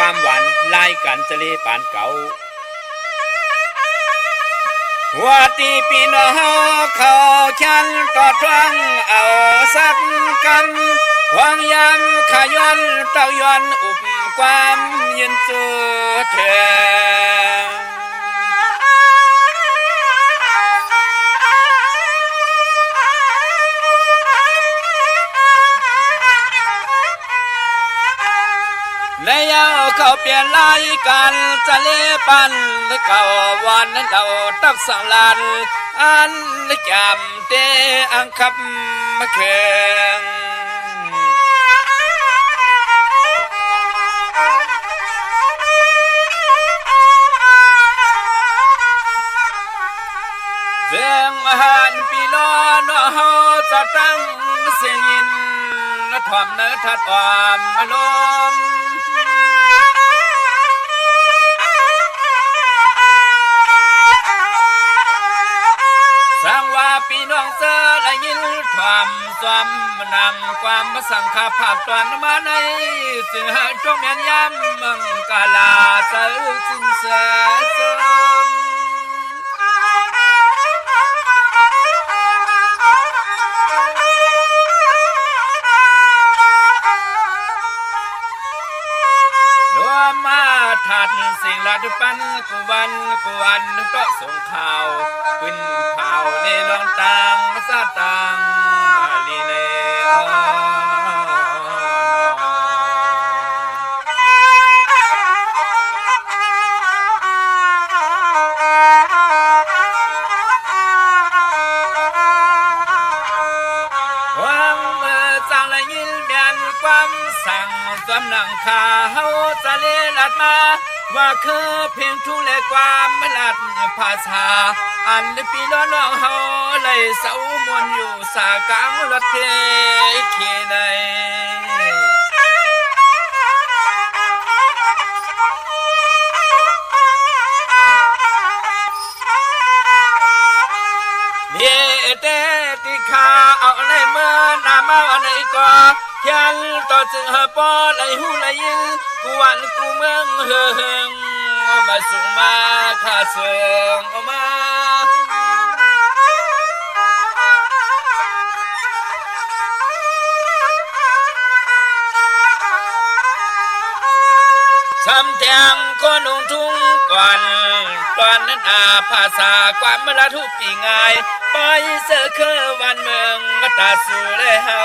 ความหวานลายกันจะเลปานเก่าหัวตีปีน้องเขาฉันต่อทวงเอาสักกันหวังยำขย้อนเต้าย้อนอุบความยืนจือเธอและยาวเขาเปลี่ยนลายกันจะเล่ปันเก่าวันนั้นเราตักสลานอันจำเตอังคับมาเคืองเรื่องอาหารปีล้อนเฮาจะตั้งเสียงยินถ่อมเนื้อทัดความอารมณ์สร้างว่าปีน้องเสือและยินความสวมนำความมาสังขาภาคตอนมาในสิ่งหาจงเมียนย้ำมังกาลาเสือสินเสือสมมาถัดสิ่งลาดุปันกุวันก็ส่งข่าวขึ้นเผาในลองตังมาซาตังลีเนสั่งสำนังข่าเฮาจะเลลัดมาว่าคือเพียงทุ่งและความมลัดภาษาอันปีล้อน้องเฮาเลยเสามวนอยู่สากลางรถเทเขในเยเตติขาเอาในเมื่อนามาเอาในก่อยันต่อจึงหาปอไหลหูไหลยินกูวันกูเมืองเฮงมาส่งมาข้าเสืองออกมาสำเทียงคนนุ่งทุ่งก่อนตอนนั้นภาษาความเมื่อทุกปีง่ายไปเสือคือวันเมืองมาตาสู่เลยเฮา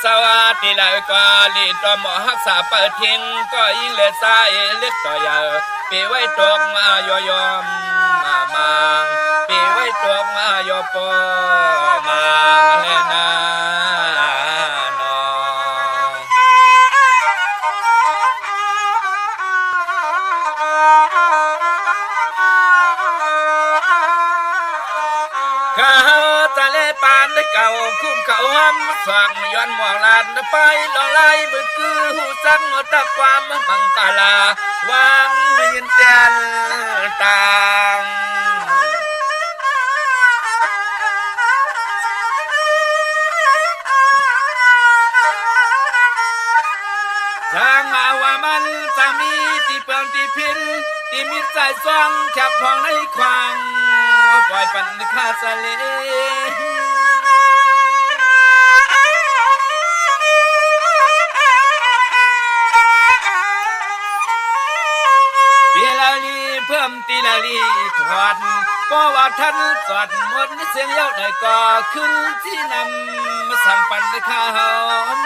สวัสดีเลยกว่าลีตัวหมอหักษาเปิดทิ้งก็ยิ่งเลือดใส่เลือดต่อยาปีไว้ตกมายอยอมมามังปีไว้ตกมายอปอมาเฮนานข้าจะเล่ปานได้เก่าคุ้มเขาห้ำฟังย้อนมองลานไปลองไล่มือคือหูสังตะความบังกาลาวางยืนแตนต่างทางมาว่ามันจะมีที่เปลืองที่พินที่มิตรใจสว่างแคบพองในควางปล่อยปันข้าสะเลเพิ่มตีนาลีถอดก็ว่าท่านสอดหมดเสียงเย้าหน่อยก็ขึ้นที่นำสัมปันข้าเฮาเม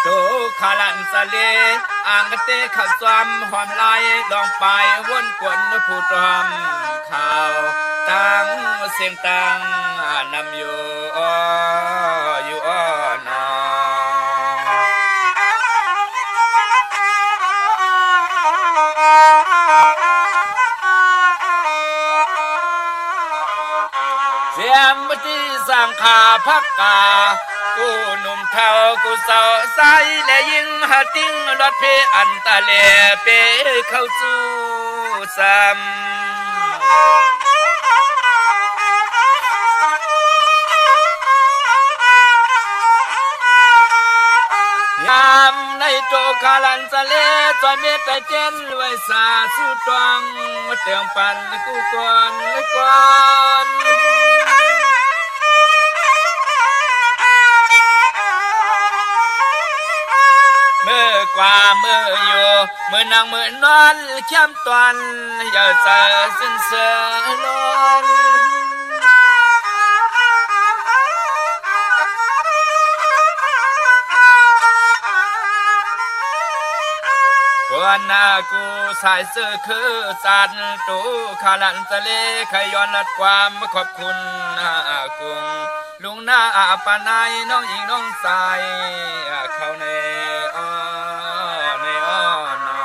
โตขาลันสะเลอ่างเตะขัดซ้ำหอมลายลองไปวนกวนผู้ตอมข่าวตั้งเสียงตั้งนำอยู่อยู่นอเสียงบัดนี้ สร้างขาพักกากูหนุ่มเท่ากูสาวใสและยิ่งหาติ้งรถเพอันตะเลเปเข้าสู่ซ้ำยามในโตคาลันสะเลจอยเมตตาเจนไว้สาสุตวังมาเติมปันกูก่อนเมื่อกว่าเมื่ออยู่เมื่อนางเมื่อนอนเข้มตอนอย่าเสือสิ้นเสือลนวันนากูสายเสื้อคือสันตูขาลันทะเลขย้อนนัดความขอบคุณกุ้งลุงหน้าปานายน้องหญิงน้องสายเข้าในอ้อนา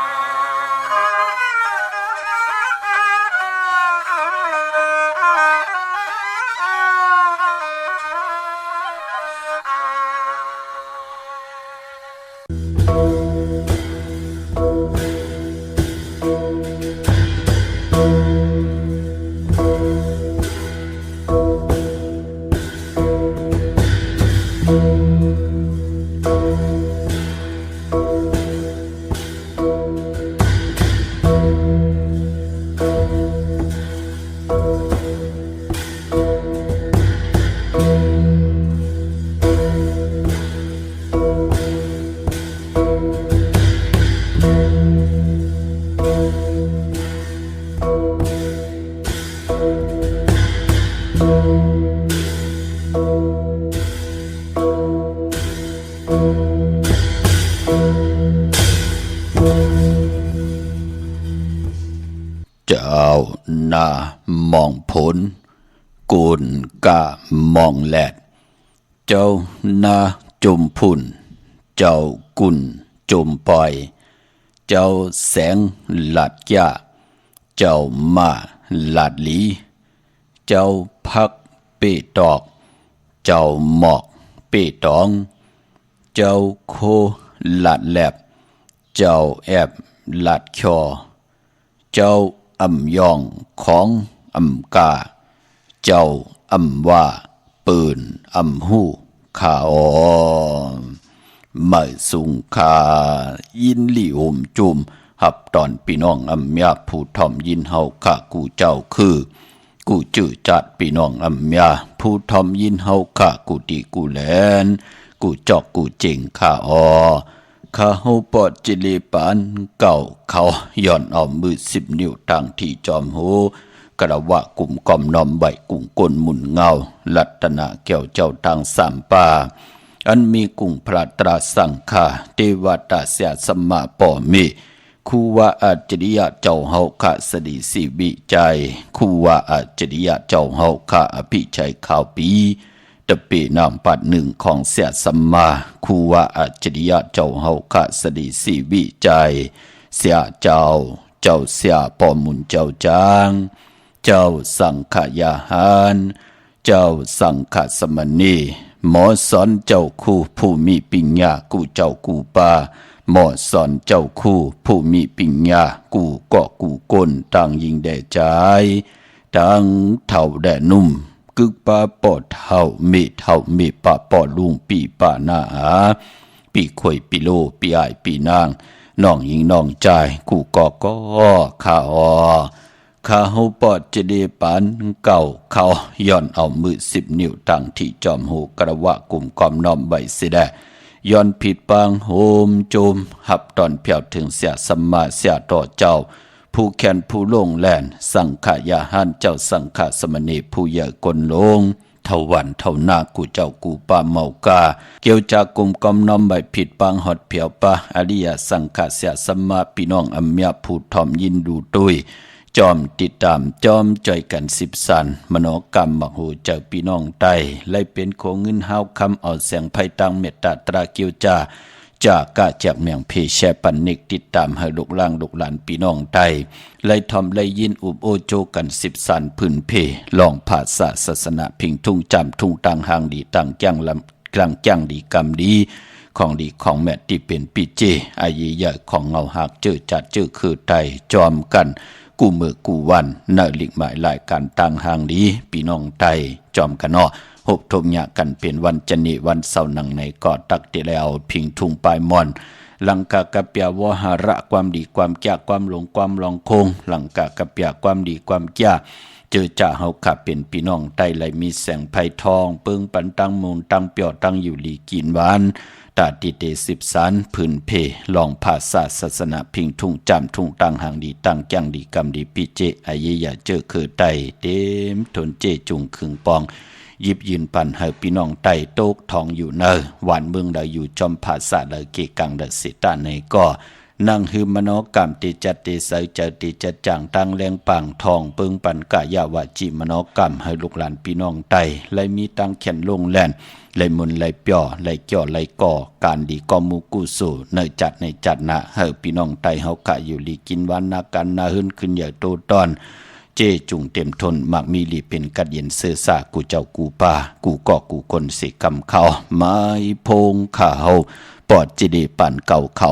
เจ้านามองผลกุนกามองแลดเจ้านาจุมพุ่นเจ้ากุนจุมปอยเจ้าแสงหลัดยาเจ้ามาหลัดหลีเจ้าพักเปตอกเจ้าหมอกเปตองเจ้าโคหลัดแลบเจ้าแอบหลัดคอเจ้าอำยองของอำกาเจ้าอำว่าปืนอำหูขาอไม่สุงคายินลี่โอมจุมหับตอนพี่น้องอำยาผู้ถ่อมยินเฮาข้ากูเจ้าคือกูจื้อจัดพี่น้องอำยาผู้ถ่อมยินเฮาข้ากูดีกูแลนกูจอกกูเจ๋งข้าข้าเฮาปอดจิเลปานเก่าเขาย่อนเอามือ10 นิ้วทางที่จอมโหกระวะกลุ่มกอมนอมใบกุ้งก้นหมุนเงาลัตนาแก้วเจ้าทางสามป่าอันมีกุ้งพระตราสังฆาเทวตาเสียสมมาป่อมีคูว่าอาจริยะเจ้าเฮาข้าสดีสีบิใจคูว่าอาจริยะเจ้าเฮาข้าอภิชัยข่าวปีตะเปนามปัดหนึ่งของเสียสัมมาคูว่าอาจริยะเจ้าเฮาข้าสดีสีบิใจเสียเจ้าเสียปอมุนเจ้าจางเจ้าสังขยาหารเจ้าสังขสมณีหมอสอนเจ้าคู่ผู้มีปิญญากูเจ้ากูปาหมอสอนเจ้าคู่ผู้มีปิญญากูก็กูก้นต่างยิงแด่ใจต่างเท่าแด่นุ่มกึกปาปอดเท่ามีปะปอดลุงปีปาหน้าปีข่อยปีโลปีอายปีนางน้องยิงน้องใจกูก็ข้าข้าเฮาปอดจะได้ปานเก่าเขาย่อนเอามือ10 นิ้วตั้งที่จอมหูกระวะกลุ่มกอมน้อมใบเสดย้อนผิดปางโหมโจมหับตอนเพียวถึงเสียสัมมาเสียต่อเจ้าผู้แขนผู้ลงแลนสังขยาหันเจ้าสังขสมณีผู้ใหญ่กลลงเท่าวันเท่านากูเจ้ากูป่าเมากาเกี่ยวจากกลุ่มกอมน้อมใบผิดปางหอดเพียวปะอริยสังขเสียสัมมาพี่น้องอัมยาผู้ทอมยินดูตุยจอมติดตามจอมจ่อยกัน10 สันมโนกรรมมโหเจ้าพี่น้องไตไล่เป็นโคเงินห้าวคำเอาแสงไพ่ตังเมตตาตราเกียวจา จากกะจากเมืองเพแชปันนิกติดตามให้ลูกหลานพี่น้องไทยไล่ทอมไล่ยินอุบโอโจกัน10สันพื้นเพลองภาษาศาสนาพิงทุ่งจำทุ่งตังหางดีตังจังลำกลางจังดีกรรมดีของดีของแม่ที่เป็นปีเจอายีใหญ่ของเงาหักเจอจัดเจอคือไทยจอมกันกูมือกูวันเนลิกหมายหลายการตังหางดีพี่น้องไทยจอมกันเนาะหบทมยะกันเป็นวันจันนีวันเสาร์นังในก่อตักติแล้วพิงทุ่งปลายมอนหลังกากะเปียวหาระความดีความแก่ความหลงความลองคงหลังกากะเปียความดีความแก่เจอจ่าเฮาขับเป็นพี่น้องใต้ไหลมีแสงไผ่ทองเปิงปันตั้งมูลตั้งเปียวตั้งอยู่ลีกินหวานตาติเต10สันพื้นเพลองภาษาศาสนาพิงทุ่งจำทุ่งตังหางดีตั้งจังดีกรรมดีปีเจอาเยยาเจอคือไตเต็มทนเจจุงคึงปองยิบยืนปันให้พี่น้องไต่โตกทองอยู่เนอหวานเมืองได้อยู่จอมภาษาเลยเกกังเดสิตาในก็นั่งฮืมโนกรรมติจัตติใสเจติจัดจางตั้งแรงปังทองเปิงปันกะยาวาจิมโนกรรมให้ลูกหลานพี่น้องไต่เลยมีตั้งเขียนลงแลนเลยมุนเลยเปียวเลยเกี่ยวเลยก่อการดีกอมูกุสูในจัดนะให้พี่น้องไต่เฮากะอยู่ลีกินวันนากันนาหื้นขึ้นใหญ่โตตอนเจจุงเต็มทนมักมีลีเป็นกัดเย็นเสือสากูเจ้ากูป่ากูก่อกูคนสิกำเขาไม้พงข่าวปอดจิดีปั่นเก่าเขา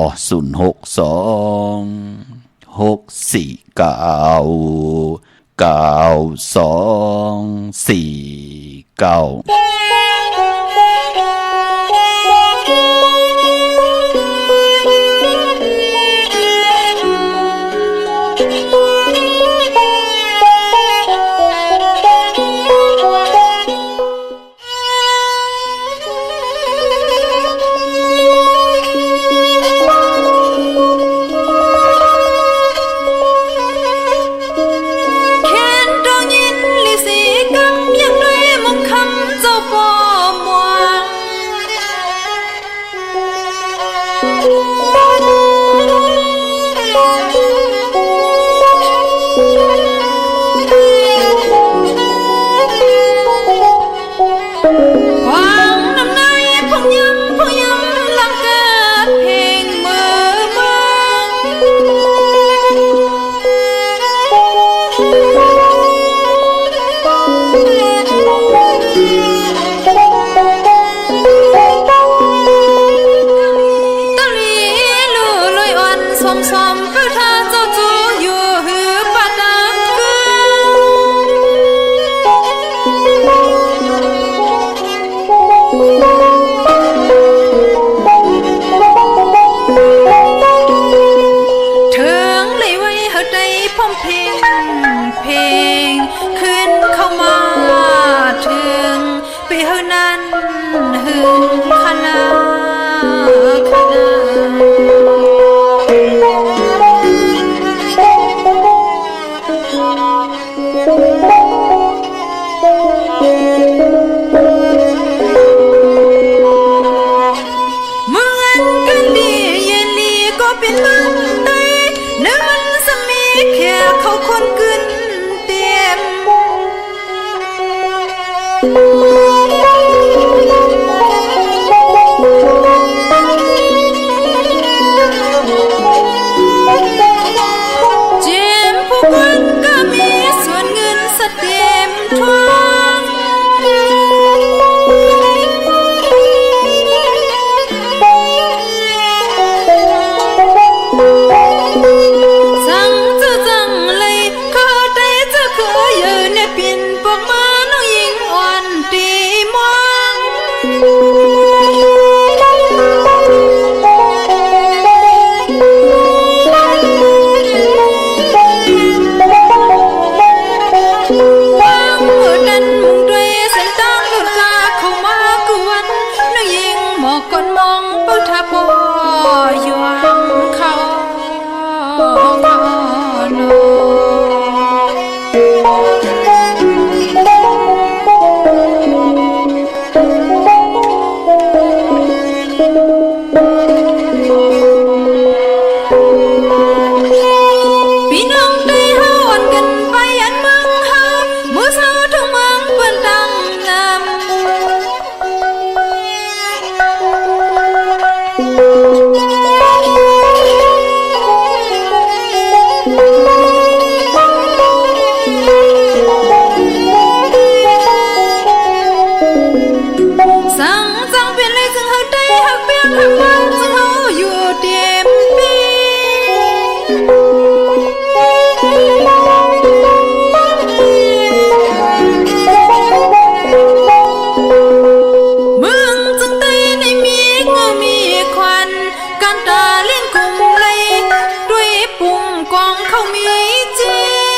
Thank you.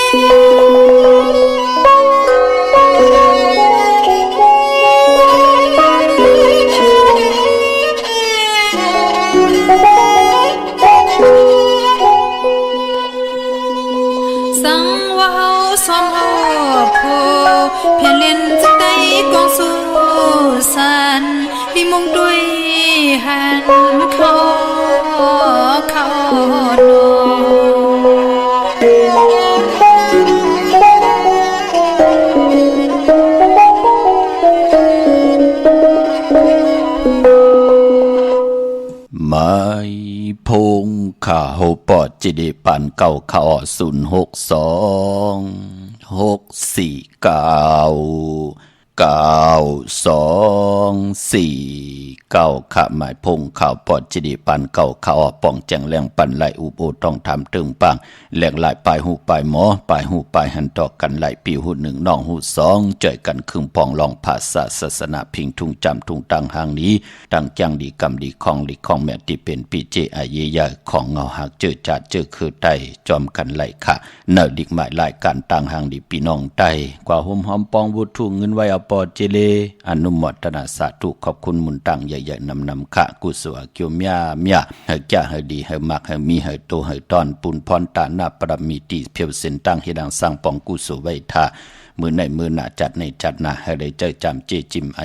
สังวาสอมโอโพเพียนเล่นจักไดกองสู่สันวิมงด้วยหันเขาโนไม่พงข่าโหปอดจิเดปันเก่าข่า062 649 ขะหมายพงข่าวปอดจิเดปันเก่าข่าป่องแจงแรงปันไหลอุโบต้องทำตึงปังแหลงไหลปลายหูปลายหมอปลายหูปลายหันตอกกันไหลปีหูหนึ่งน้องหูสองเจอกันครึ่งปองลองภาษาศาสนาพิงทุ่งจำทุ่งตังหางนี้ตั้งจังดีกำดีของลิของแม่ที่เป็นปีเจอาเยยาของเงาหักเจอจัดเจอคือไตจอมกันไหลค่ะเนอดิกหมายลายการต่างหางดีปีน้องไตกว่าหอมปองวุถุเงินไว้เอาปอเจเลอนุโมทนาสาธุขอบคุณมุนตังใหญ่ๆนำค่ะกุศลเกียวเมียเฮแก่เฮดีเฮมักเฮมีเฮโตเฮตอนปุนพรตานาปรมีติเพียวเส้นตั้งเฮดังสร้างปองกุศลไว้ท่ามือในมือหน้าจัดในจัดหน้าให้ได้เจอจำเจจิมอ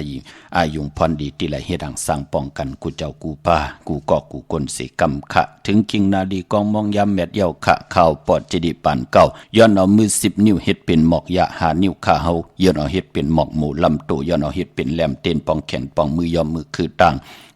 ายุงพรดีที่ไหลเฮดังสร้างป้องกันกูเจ้ากูป้ากูกอกกูกลเสกำขะถึงกิงนาดีกองมองยามเม็ดเย้าขะข่าวปอดจดีปานเก่าย้อนเอามือ10 นิ้วเฮ็ดเป็นหมอกยะหานิ้วขาเฮาย้อนเอาเฮ็ดเป็นหมอกหมูลำโตย้อนเอาเฮ็ดเป็นแหลมเต้นปองแขนปองมือยอมมือคือต่าง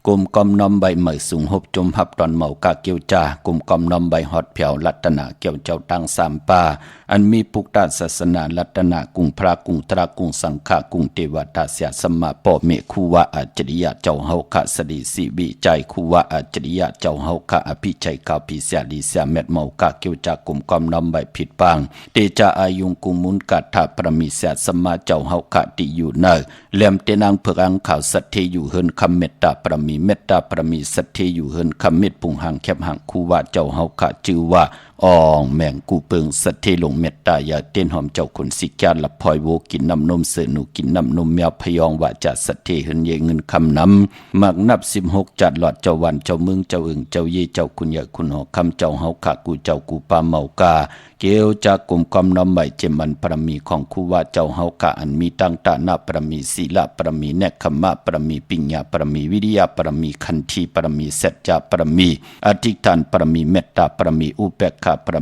กลมกอมนอมใบเหมยสูงหบจมหับตอนเมากะเกียวจากลมกอมนอมใบหอดเผียวรัตนาเกี่ยวเจ้าตังสามป่าอันมีปุกตาศาสนารัตนากุงพระกุงตรากุงสังฆากุงเทวตาเสียสมมาปอเมคูวะอัจฉริยะเจ้าเฮาคะสดีสิบิใจคูวะอัจฉริยะเจ้าเฮาคะอภิชัยกาพิเสียดีเสียเม็ดเมากะเกียวจากลมกอมนอมใบผิดปังเตจาอายุงกุมุนกัตถาประมิเสียสมมาเจ้าเฮาคะติอยู่เนอเลี่ยมเตนังเพือังข่าวสัตเทอยู่เฮินคำเมตตาประมิเมตตาประมีสัตเทอยู่เฮินคำเม็ดปุงหังแคบหังคูว่าเจ้าเฮาขะจือว่าอองแมงกูเปิงสัตเทลงเมตตายาเต้นหอมเจ้าคนสิกาละพลอยโวกินน้ำนมเสือหนูกินน้ำนมแมวพยองว่าจะสัตเทเฮินเยเงินคำน้ำมักนับ16จัดหลอดเจ้าวันเจ้าเมืองเจ้าอึ่งเจ้าเยเจ้าคุณใหญ่คุณหอคำเจ้าเฮาขะกูเจ้ากูปาเมากาเกียวจากกลุ่มกำน้ำใบเจมันประมีของคูว่าเจ้าเฮากะอันมีตั้งตานาประมีศีลประมีเนคขมะประมีปิญญาประมีวิริยะประมีขันธีประมีสัจจะประมีอธิษฐานประมีเมตตาประมีอุเบกขาประ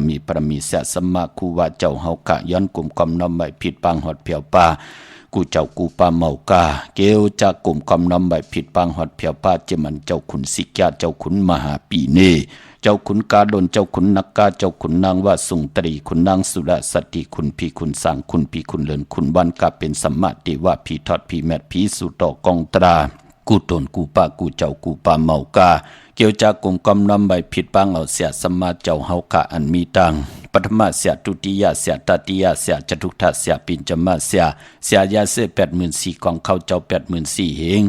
มีเสสมมาคูว่าเจ้าเฮากะย้อนกลุ่มกำน้ำใบผิดปังหอดเพียวป่ากูเจ้ากูปาเมากาเกียวจากกลุ่มกำน้ำใบผิดปังหอดเพียวป่าเจมันเจ้าขุนสิกาเจ้าขุนมหาปีเนเจ้าขุนกาดนเจ้าขุนนักกาเจ้าขุนนางว่าสุงตรีขุนนางสุรสติคุณพี่คุณสังคุณพี่คุณเลินคุณวันกาเป็นสัมมาติว่าพี่ทอดพี่แมทพี่สุตอกองตรากูตนกูปากูเจ้ากูปาเมากาเกี่ยวจากกลุ่มกำนำใบผิดปังเอาเสียสมมาเจ้าเฮากะอันมีตังปฐมเสียตุติยะเสียตติยะเสียจตุทัสเสียปิญจมาเสียยาเส84,000ของเขาเจ้า84,000เหง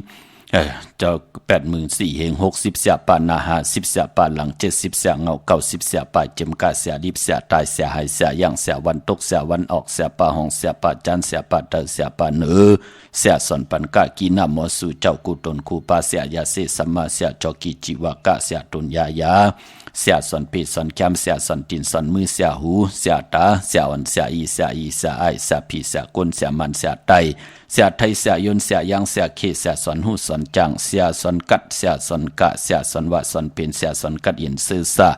เจ้า84,000เหง60เสียปานาหา10เสียปาหลัง70เสียเงา90เสียปาเจมกาเสียดิบเสียตายเสียหายเสียย่างเสียวันตกเสียวันออกเสียปาหองเสียปาจันเสียปาเตอเสียปาเนือเสียสอนปันกะกีนาหมอสู่เจ้ากูตนคูปาเสียยาเสสัมมาเสียจอกีจิวากะเสียตุนยายาเสียสอนปีสอนแคมเสียสอนตินสอนมือเสียหูเสียตาเสียอ่อนเสียอีเสียไอเสียผีเสียก้นเสียมันเสียไตเสียไทยเสียยนเสียยังเสียเคเสียสอนหูสอนจังเสียสอนกัดเสียสอนกะเสียสอนวะสอนเป็นเสียสอนกัดเย็นซื่อซา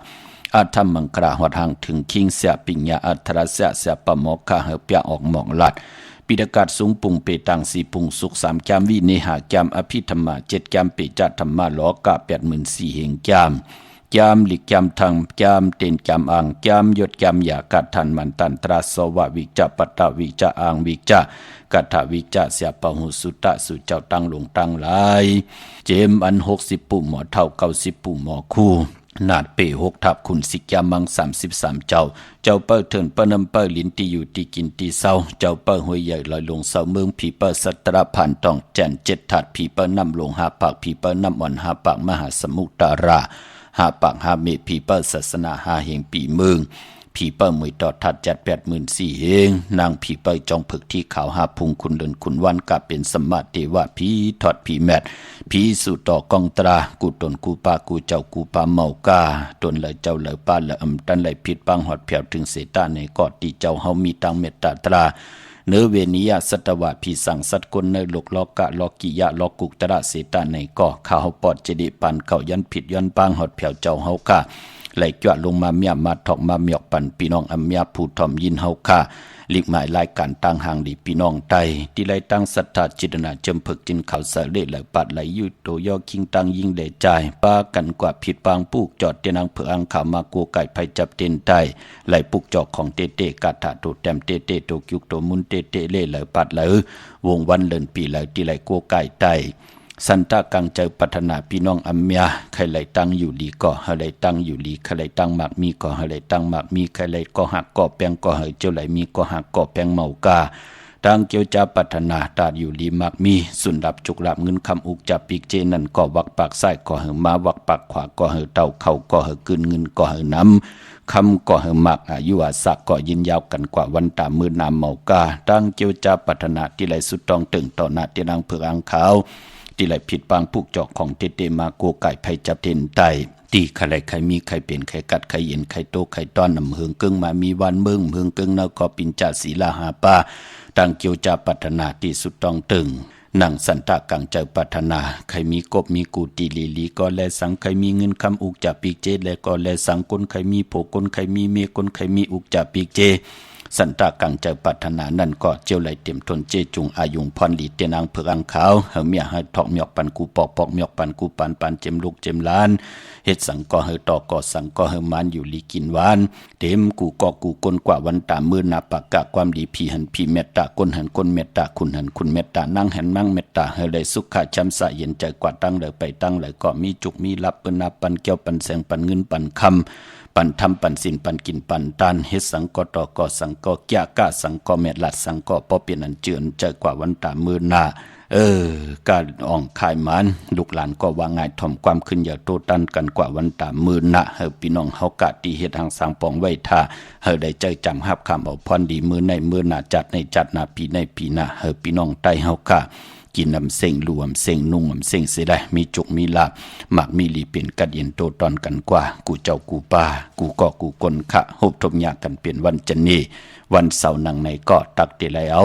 อาธรรมมังกราหอดหางถึงคิงเสียปิญญาอัทรเสียปะโมกะเฮเปียออกหมองลัดปิดกาศสูงปุงเปตังสีปุงสุข3แกมวิเนหาแกมอภิธรรมะ7แกมปิจัตธรรมะหลอกะ84,000เหงแกมแกมหลิกแกมทางแกมเต็นแกมอังแกมยศแกมยากัดทันมันตันตราสวะวิจปัตตวิจอังวิจกัตถวิจเสียปะหุสุตะสุเจ้าตั้งหลงตั้งหลายเจมอัน60ปุ่มหมอเท่า90ปุ่มหมอคู่นาดเป6ทับคุณสิกยามัง33เจ้าเปิ้เถินเปิ้นำเปิ้ลินตีอยู่ตีกินตีเศร้าเจ้าเปิ้ห้วยใหญ่ลอยลงเศร้าเมืองผีเปิ้สัตระผ่านต้องแจน7ถัดผีเปิ้นำลง5ปากผีเปิ้นำอ่อน5ปากมหาสมุทรา5ปาก5เมผีเปิ้ศาสนา5แห่งปีเมืองผี ผีเปิ้มมือต่อทัด784,000เองนางผีเปิ้จองผึกที่ขาวหาพุงคุณเดินคุณวันกะเป็นสมมาเทวะผีทอดผีแมดผีสู่ต่อกองตรากูตนกูปากูเจ้ากูปาเมากาตนเลยเจ้าเลยป้าเลยตันเลยผิดปังหอดแผ่วถึงเสตาในกอดที่เจ้าเฮามีตังเมตตาตราเนื้อเวนิยาสัตวะผีสังสัตกลเนื้อลกลอกกะลอกิยะลอกุกตระเสตาในก่อข้าวปอดเจดีปันเขายันผิดยันปังหอดแผ่วเจ้าเฮากะไหลจวดลงมาเมียมาถอกมาเมียกปันพี่น้องอัมยาผู้ทอมยินเฮาค่าลิกหมายรายการตั้งห่างดีพี่น้องไตที่ไหลตั้งศรัทธาจิตนาจำผึกจินเขาสะเลไหลปัดไหลยุดโตย่อคิงตั้งยิงเดใจป้ากันกว่าผิดปางปูกจอดเตนังเผืออังขามากูไก่ไผจับเต็นไตไหลปุกจอกของเตเตกาถาโตแต้มเตเตโตกิกโตมุนเตเตเล่ไหลปัดไหลวงวันเลินปีไหลที่ไหลกูไก่ไตสันตากังเจอปัฒนาพี่น้องอัมยาใครไหลตั้งอยู่ดีก็ใครไหลตั้งอยู่ดีใครไหลตั้งหมากมีก็ใครไหลตั้งหมากมีใครไหลก็หักก็แปงก็เฮเจ้าไหลมีก็หักก็แปงเมากาตั้งเกี่ยวจะปัฒนาตาอยู่ดีหมากมีสุนดับจุกลับเงินคำอุกจับปีกเจนั่นก็วักปากซ้ายก็เฮมาวักปากขวาก็เฮเต่าเข่าก็เฮกึนเงินก็เฮน้ำคำก็เฮมักอายุอาศักก็ยินยาวกันกว่าวันตามือนามเมากาตั้งเกี่ยวจะปัฒนาที่ไหลสุดตองตึงต่อหน้าเตียนางเผือกอังขาวที่ไหลผิดปางผูกจอกของเตเตมาโกไก่ไผจับเทนไตตีใครใครมีใครเป็นใครกัดใครเย็นใครโตใครต้อนนำเฮืองกึ่งมามีวันเมืองเฮืองกึ่งนก็ปินจ่าศีลาหาป้าตั้งเกี่ยวจะปัฒนาที่สุดต้องตึงนั่งสันตากังเจอปัฒนาใครมีกบมีกูตีลีลีก็แลสังใครมีเงินคำอุกจับปีกเจและก็แลสังคนใครมีโผคนใครมีเมคนใครมีอุกจับปีกเจสันตากังเจอปัฒนานั่นก็เจียวไหลเต็มทนเจจุงอายุงพรหลีเตนางเผือกอังขาวเฮาเมียให้ทอกเมียกปันกูปอกปอกเมียกปันกูปันปันเจมลูกเจมล้านเฮ็ดสังก็เฮตอกก็สังก็เฮมันอยู่ลีกินหวานเต็มกูก็กูกลกว่าวันตามือนาปากกะความดีพี่หันพี่เมตตาคนหันคนเมตตาคุณหันคุณเมตตานั่งหันนั่งเมตตาเฮได้สุขะจำสะเย็นใจกว่าตั้งเลยไปตั้งเลยก็มีจุกมีลับเปิ้นนับปันแก้วปันแสงปันเงินปันคำปันทำปันสินปันกินปันตานเฮ็ดสังก็ต่อก็สังก็แก่กะสังก็เมตลัดสังก็พอเปลี่ยนอันเจือนใจกว่าวันตามือหน้าการอ่องคายมันลูกหลานก็ว่าง่ายถ่อมความขึ้นอย่าโตตันกันกว่าวันตามือหน้าเฮาพี่น้องเฮากะตีเฮ็ดทางสังปองไว้ท่าเฮาได้ใจจำฮับคำเอาพรดีมือในมือหน้าจัดในจัดหน้าปีในปีหน้าเฮาพี่น้องใต้เฮากะกินน้ำเส้งรวมเส้งนุ่งน้ำเส้งเสียได้มีจุกมีลาบหมักมีลีเป็นกัดเย็นโตตอนกันกว่ากูเจ้ากูป้ากูก็กูกลขะหบทมยากันเปลี่ยนวันจันนี้วันเสาร์นังในก็ตักเตลัยเอา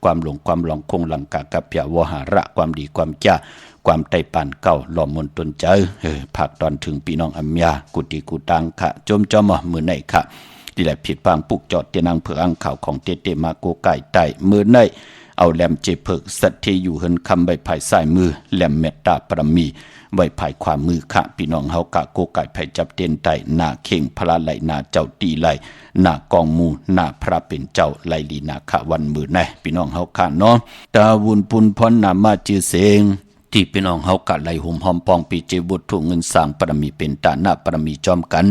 ความหลงความหลองคงหลังกากับเปียวหาระความดีความจ้าความไต่ปานเก่าหล่อมนตนเจอผักตอนถึงพี่น้องอัมยากุติกูตังขะจมจอมมือในขะที่แหละผิดปางปุกจอดเตนังเผืออังข่าวของเตมาโกไก่ไต่มือในเอาแหลมเจเพิกสัตเทอยู่เฮินคำใบภายซ้ายมือแหลมเมตตาปรมีใบภายขวามือขะพี่น้องเฮากะโกไก่ไผจับเต้นไตหน้าเข่งพระไหลหน้าเจ้าตีไหลหน้ากองมูหน้าพระเป็นเจ้าไหลลีนาขะวันมือในพี่น้องเฮากะเนาะตาวุนปุนพรนามาจือเสงที่พี่น้องเฮากะไหลหุ่มหอมปองปีเจบุตรถูกเงินสร้างปรมีเป็นตาหน้าปรมีจอมกัน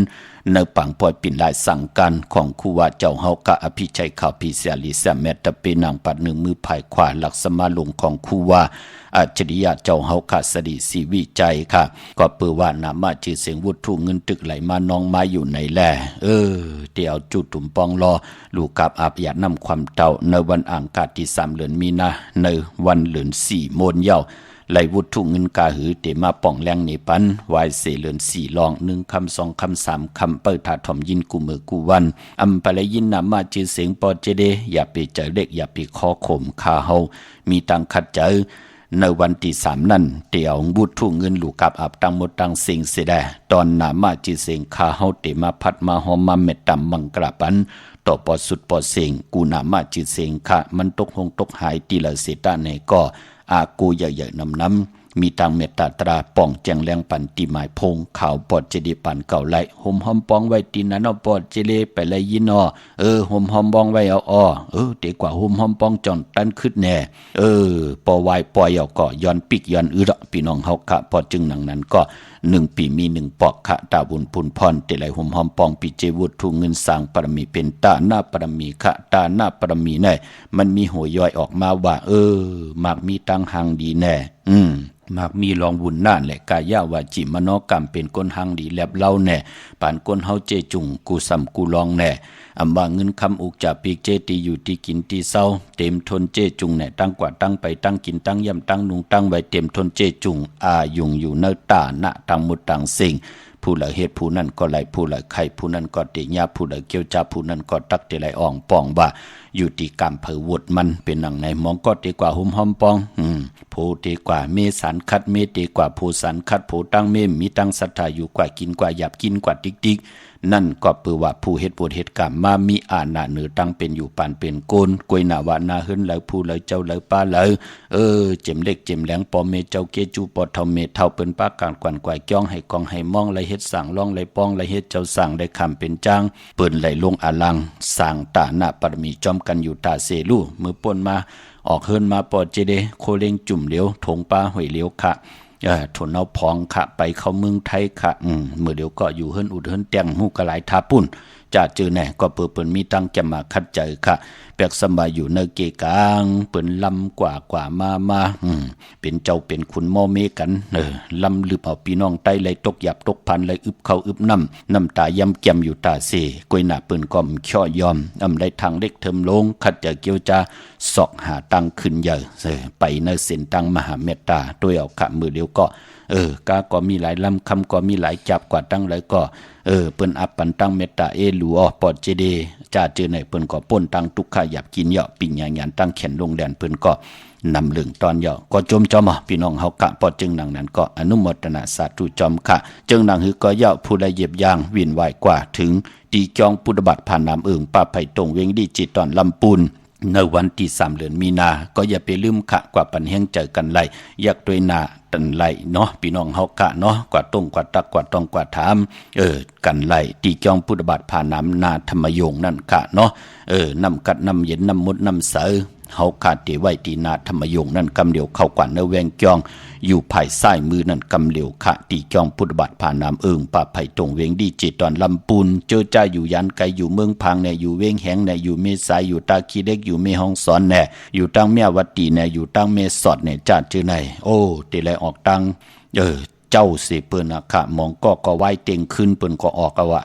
เนื้อปังปล่อยปิ่นลายสั่งการของคู่ว่าเจ้าเฮากะอภิชัยข่าวพิเศษลิเสเมตตะเปนางปัดหนึ่งมือภายขวาหลักสมาลงของคู่ว่าอัจฉริยะเจ้าเฮาคาสดีสีวิจัยค่ะก็เปื้อว่านามาจือเสียงวุฒิเงินตึกไหลมาน้องมาอยู่ในแลเตียวจุดตุ่มปองรอลูกกับอาบยานำความเต่าในวันอ่างกาที่3เดือนมีนาในวันเดือน4โมนเย้าไหลวุฒิเงินกาหือเตมาป่องแรงในปันวายเสเลือน4ลอง1คำ2คำ3คำเปิดถาถ่อมยินกูมือกูวันอำปะเลยยินนามาจือเสียงปอเจเดอย่าไปเจอเล็กอย่าไปขอข่มคาเฮามีตังขัดเจอในวันที่3นั่นเตียวบุตรทุ่งเงินลูกกับอับตังหมดตังเสียงเสียได้ตอนนามาจือเสียงคาเฮาเตมาพัดมาหอมมาเม็ดตำมังกระปันต่อปอสุดปอเสียงกูนามาจือเสียงค่ะมันตกหงตกหายตีละเสตาในก็อากูใหญ่ๆน้ำมีตังเมตตาตราป่องแจงแรงปันตีหมายพงข่าวปอดเจดีปันเก่าไหลห่มหอมปองไว้ตีนั้นเอาปอดเจเลไปเลยยินห่มหอมปองไว้เอาเด็กกว่าห่มหอมปองจอนตันขึ้นแน่ปอไว้ปอยเอาก็ย้อนปิกย้อนอื้อพี่น้องเฮากะพอจึงหนังนั้นก็ 1 ปีมี1ปอกขะตาบุญพุนพรเตไหลห่มหอมปองปีเจวุฒทุงเงินสร้างปรมีเป็นตาหน้าปรมีขะตาหน้าปรมีแน่มันมีหัวย่อยออกมาว่ามากมีตังหังดีแน่มากมีลองบุญน่านแหละกายาวาจิมโนกรรมเป็นก้นหังดีแลบเล่าแน่ปานก้นเฮาเจจุงกูซ้ำกูลองแน่อำว่าเงินคำอุกจากปีกเจตีอยู่ที่กินที่เศร้าเต็มทนเจจุงแน่ตั้งกว่าตั้งไปตั้งกินตั้งย่ำตั้งนุงตั้งไว้เต็มทนเจจุงอายุงอยู่เนื้อตาหน้าตังมุดตังสิ่งผู้ละเหตุผู้นั้นก็ไหลผู้ละไข่ผู้นั้นก็เตญาผู้ละเกี่ยวจ้าผู้นั้นก็ตักเตไหลอ่องปองว่าอยู่ที่กรรมเผอวดมันเป็นหนังในมองก็ดีกว่าหุ่มหอมปองผู้ดีกว่าเมสันคัดเมดีกว่าผู้สันคัดผู้ตั้งเมมีตั้งศรัทธาอยู่กว่ากินกว่าหยับกินกว่าติ๊กนั่นก็เปือว่าผู้เฮ็ดบุญเฮ็ดกรรมมามีอาณาเหนือตั้งเป็นอยู่ปานเป็นโกนกวยหน้าวานาเฮิรนแล้วผู้แล้วเจ้าแล้วป้าแล้วเจ็มเล็กเจ็มแหลงปอเมเจ้าเกจูปอเท่าเมเท่าเปิ้นป้าการกวนกวายจ้องให้กองให้มองไหลเฮ็ดสั่งล่องไหลป้องไหลเฮ็ดเจ้าสั่งได้คำเป็นจ้างเปิ้นไหลลงอาลังสร้างตาหน้าปรมีจอมกันอยู่ตาเสลูมือป่นมาออกเฮิรนมาปอเจเดโคเล็งจุ่มเหลียวถงป้าห้วยเหลียวค่ะทนเอาพองขะไปเข้าเมืองไทยขะเมื่อเดี๋ยวก็อยู่เฮิรนอุดเฮิรนแตงหูกระหลายทาปุ่นจะเจอแน่ก็เปิ้นมีตั้งแกมาคัดเจอค่ะแปกสบายอยู่ในเกกลางเปิ้นลำกว่ามาเป็นเจ้าเป็นคุณมอเมกันลำลืบเอาพี่น้องไตไหลตกหยับตกพันไหลอึบเข้าอึบน้ำตายำแก้มอยู่ตาเสกวยหน้าเปิ้นก็ค่อยอมได้ทางเล็กเทิมลงคัดจะเกี่ยวจะสอกหาตังขึ้นเยอะไปในเส้นตังมหาเมตตาด้วยเอาขะมือเดียวก็ก็มีหลายลำคำก็มีหลายจับกว่าตั้งเลยก็เปิ้นอับปันตั้งเมตตาหลัวปอดเจเดจ่าเจอในเปิ้นก็ป่นตั้งทุกข์หยับกินเหยาะปิ่งหยานตั้งแขนลงแดนเปิ้นก็นำเรื่องตอนเหยาะก็จมจอมพี่น้องเฮากะปอดจึงหนังนั้นก็อนุโมทนาสาธุจอมค่ะจึงหนังหือก็เหยาะผู้ใดเหยียบย่างวินไหวกว่าถึงตีจองปุตบัตผ่านน้ำป้าไผ่ตรงเวงดีจิตตอนลำปูนในวันที่3 เดือนมีนาก็อย่าไปลืมขะกว่าปันแห้งเจอกันไหลอยากด้วยหน้าตันไหลเนาะพี่น้องเฮากะเนาะกว่าต้งกว่าตักกว่าต้องกว่าถามกันไหลตีจองพุทธบาทผ่านน้ำนาธรรมยงนั่นกะเนาะน้ำกัดน้ำเย็นน้ำมดน้ำเสือเฮาขาดตีไว้ตีนาธรรมยงนั่นกำเหลียวเข้ากว่าเนื้อแวงจองอยู่ภายซ้ายมือนั่นกำเหลียวขะตีจองพุทธบาทผ่านน้ำป่าไผ่ตรงเวงดีจิตตอนลำปูนเจอใจอยู่ยันไกอยู่เมืองพังเนี่ยอยู่เวงแหงเนี่ยอยู่เมษายอยู่ตาคีเล็กอยู่เมห้องสอนเนี่ยอยู่ตั้งเมียวัดตีเนี่ยอยู่ตั้งเมสอดเนี่ยจัดชื่อไหนตีไรออกตังเจ้าเสเปิ้นอะค่ะมองก็ไหวเต็งขึ้นเปิ้นก็ออกเอาว่า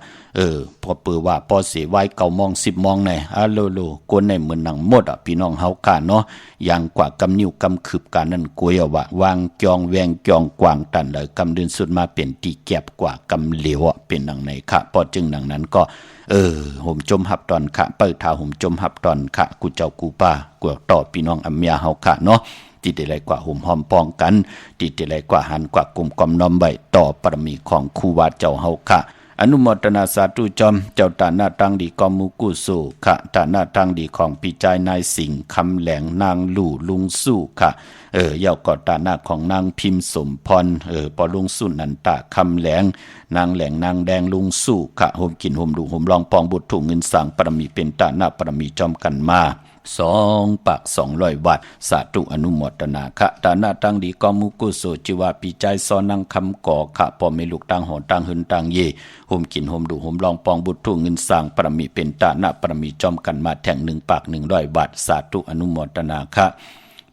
พอเปิดว่าพอเสไหวเก่ามอง10มองไหนโลกวนในเหมือนหนังหมดพี่น้องเฮาค่ะเนาะอย่างกว่ากำนิ้วกำขืบการนั่นกวยว่าวางจองแวงจองกวางตันเลยกำเดินสุดมาเป็นตีแก็บกว่ากำเหลวเป็นหนังไหนค่ะพอจึงหนังนั้นก็ห่มจมหับตอนค่ะเปิดทาห่มจมหับตอนค่ะกูเจ้ากูป้ากวต่อพี่น้องอำเมียเฮาค่ะเนาะติดอะไรกว่าห่มหอมป้องกันติดอะไรกว่าหันกว่ากลุ่มกอมน้อมใบต่อปรมีของครูวาเจ้าเฮาค่ะอนุโมทนาสาธุจอมเจ้าตาหน้าตังดีกอมูกุสูค่ะตาหน้าตังดีของปีใจนายสิงห์คำแหลงนางลู่ลุงสู้ค่ะเย่าก็ตาหน้าของนางพิมพ์สมพรปอลุงสุนันตะคำแหลงนางแหลงนางแดงลุงสู้ค่ะโฮมกินโฮมดูโฮมลองปองบุตรถูกเงินสั่งปรมีเป็นตาหน้าปรมีจอมกันมา2 ปาก 200 วัตสาธุอนุโมทนาค่ะตาหน้าตั้งดีกอมุกุโสจิวาปีใจซอนังคำก่อค่ะปอเมลูกตังหอนตังหึนตังเยโฮมกินโฮมดูโฮมลองปองบุตรถูกเงินสั่งปรมีเป็นตาหน้าปรมีจอมกันมาแท่ง1 ปาก 100 วัตสาธุอนุโมทนาค่ะ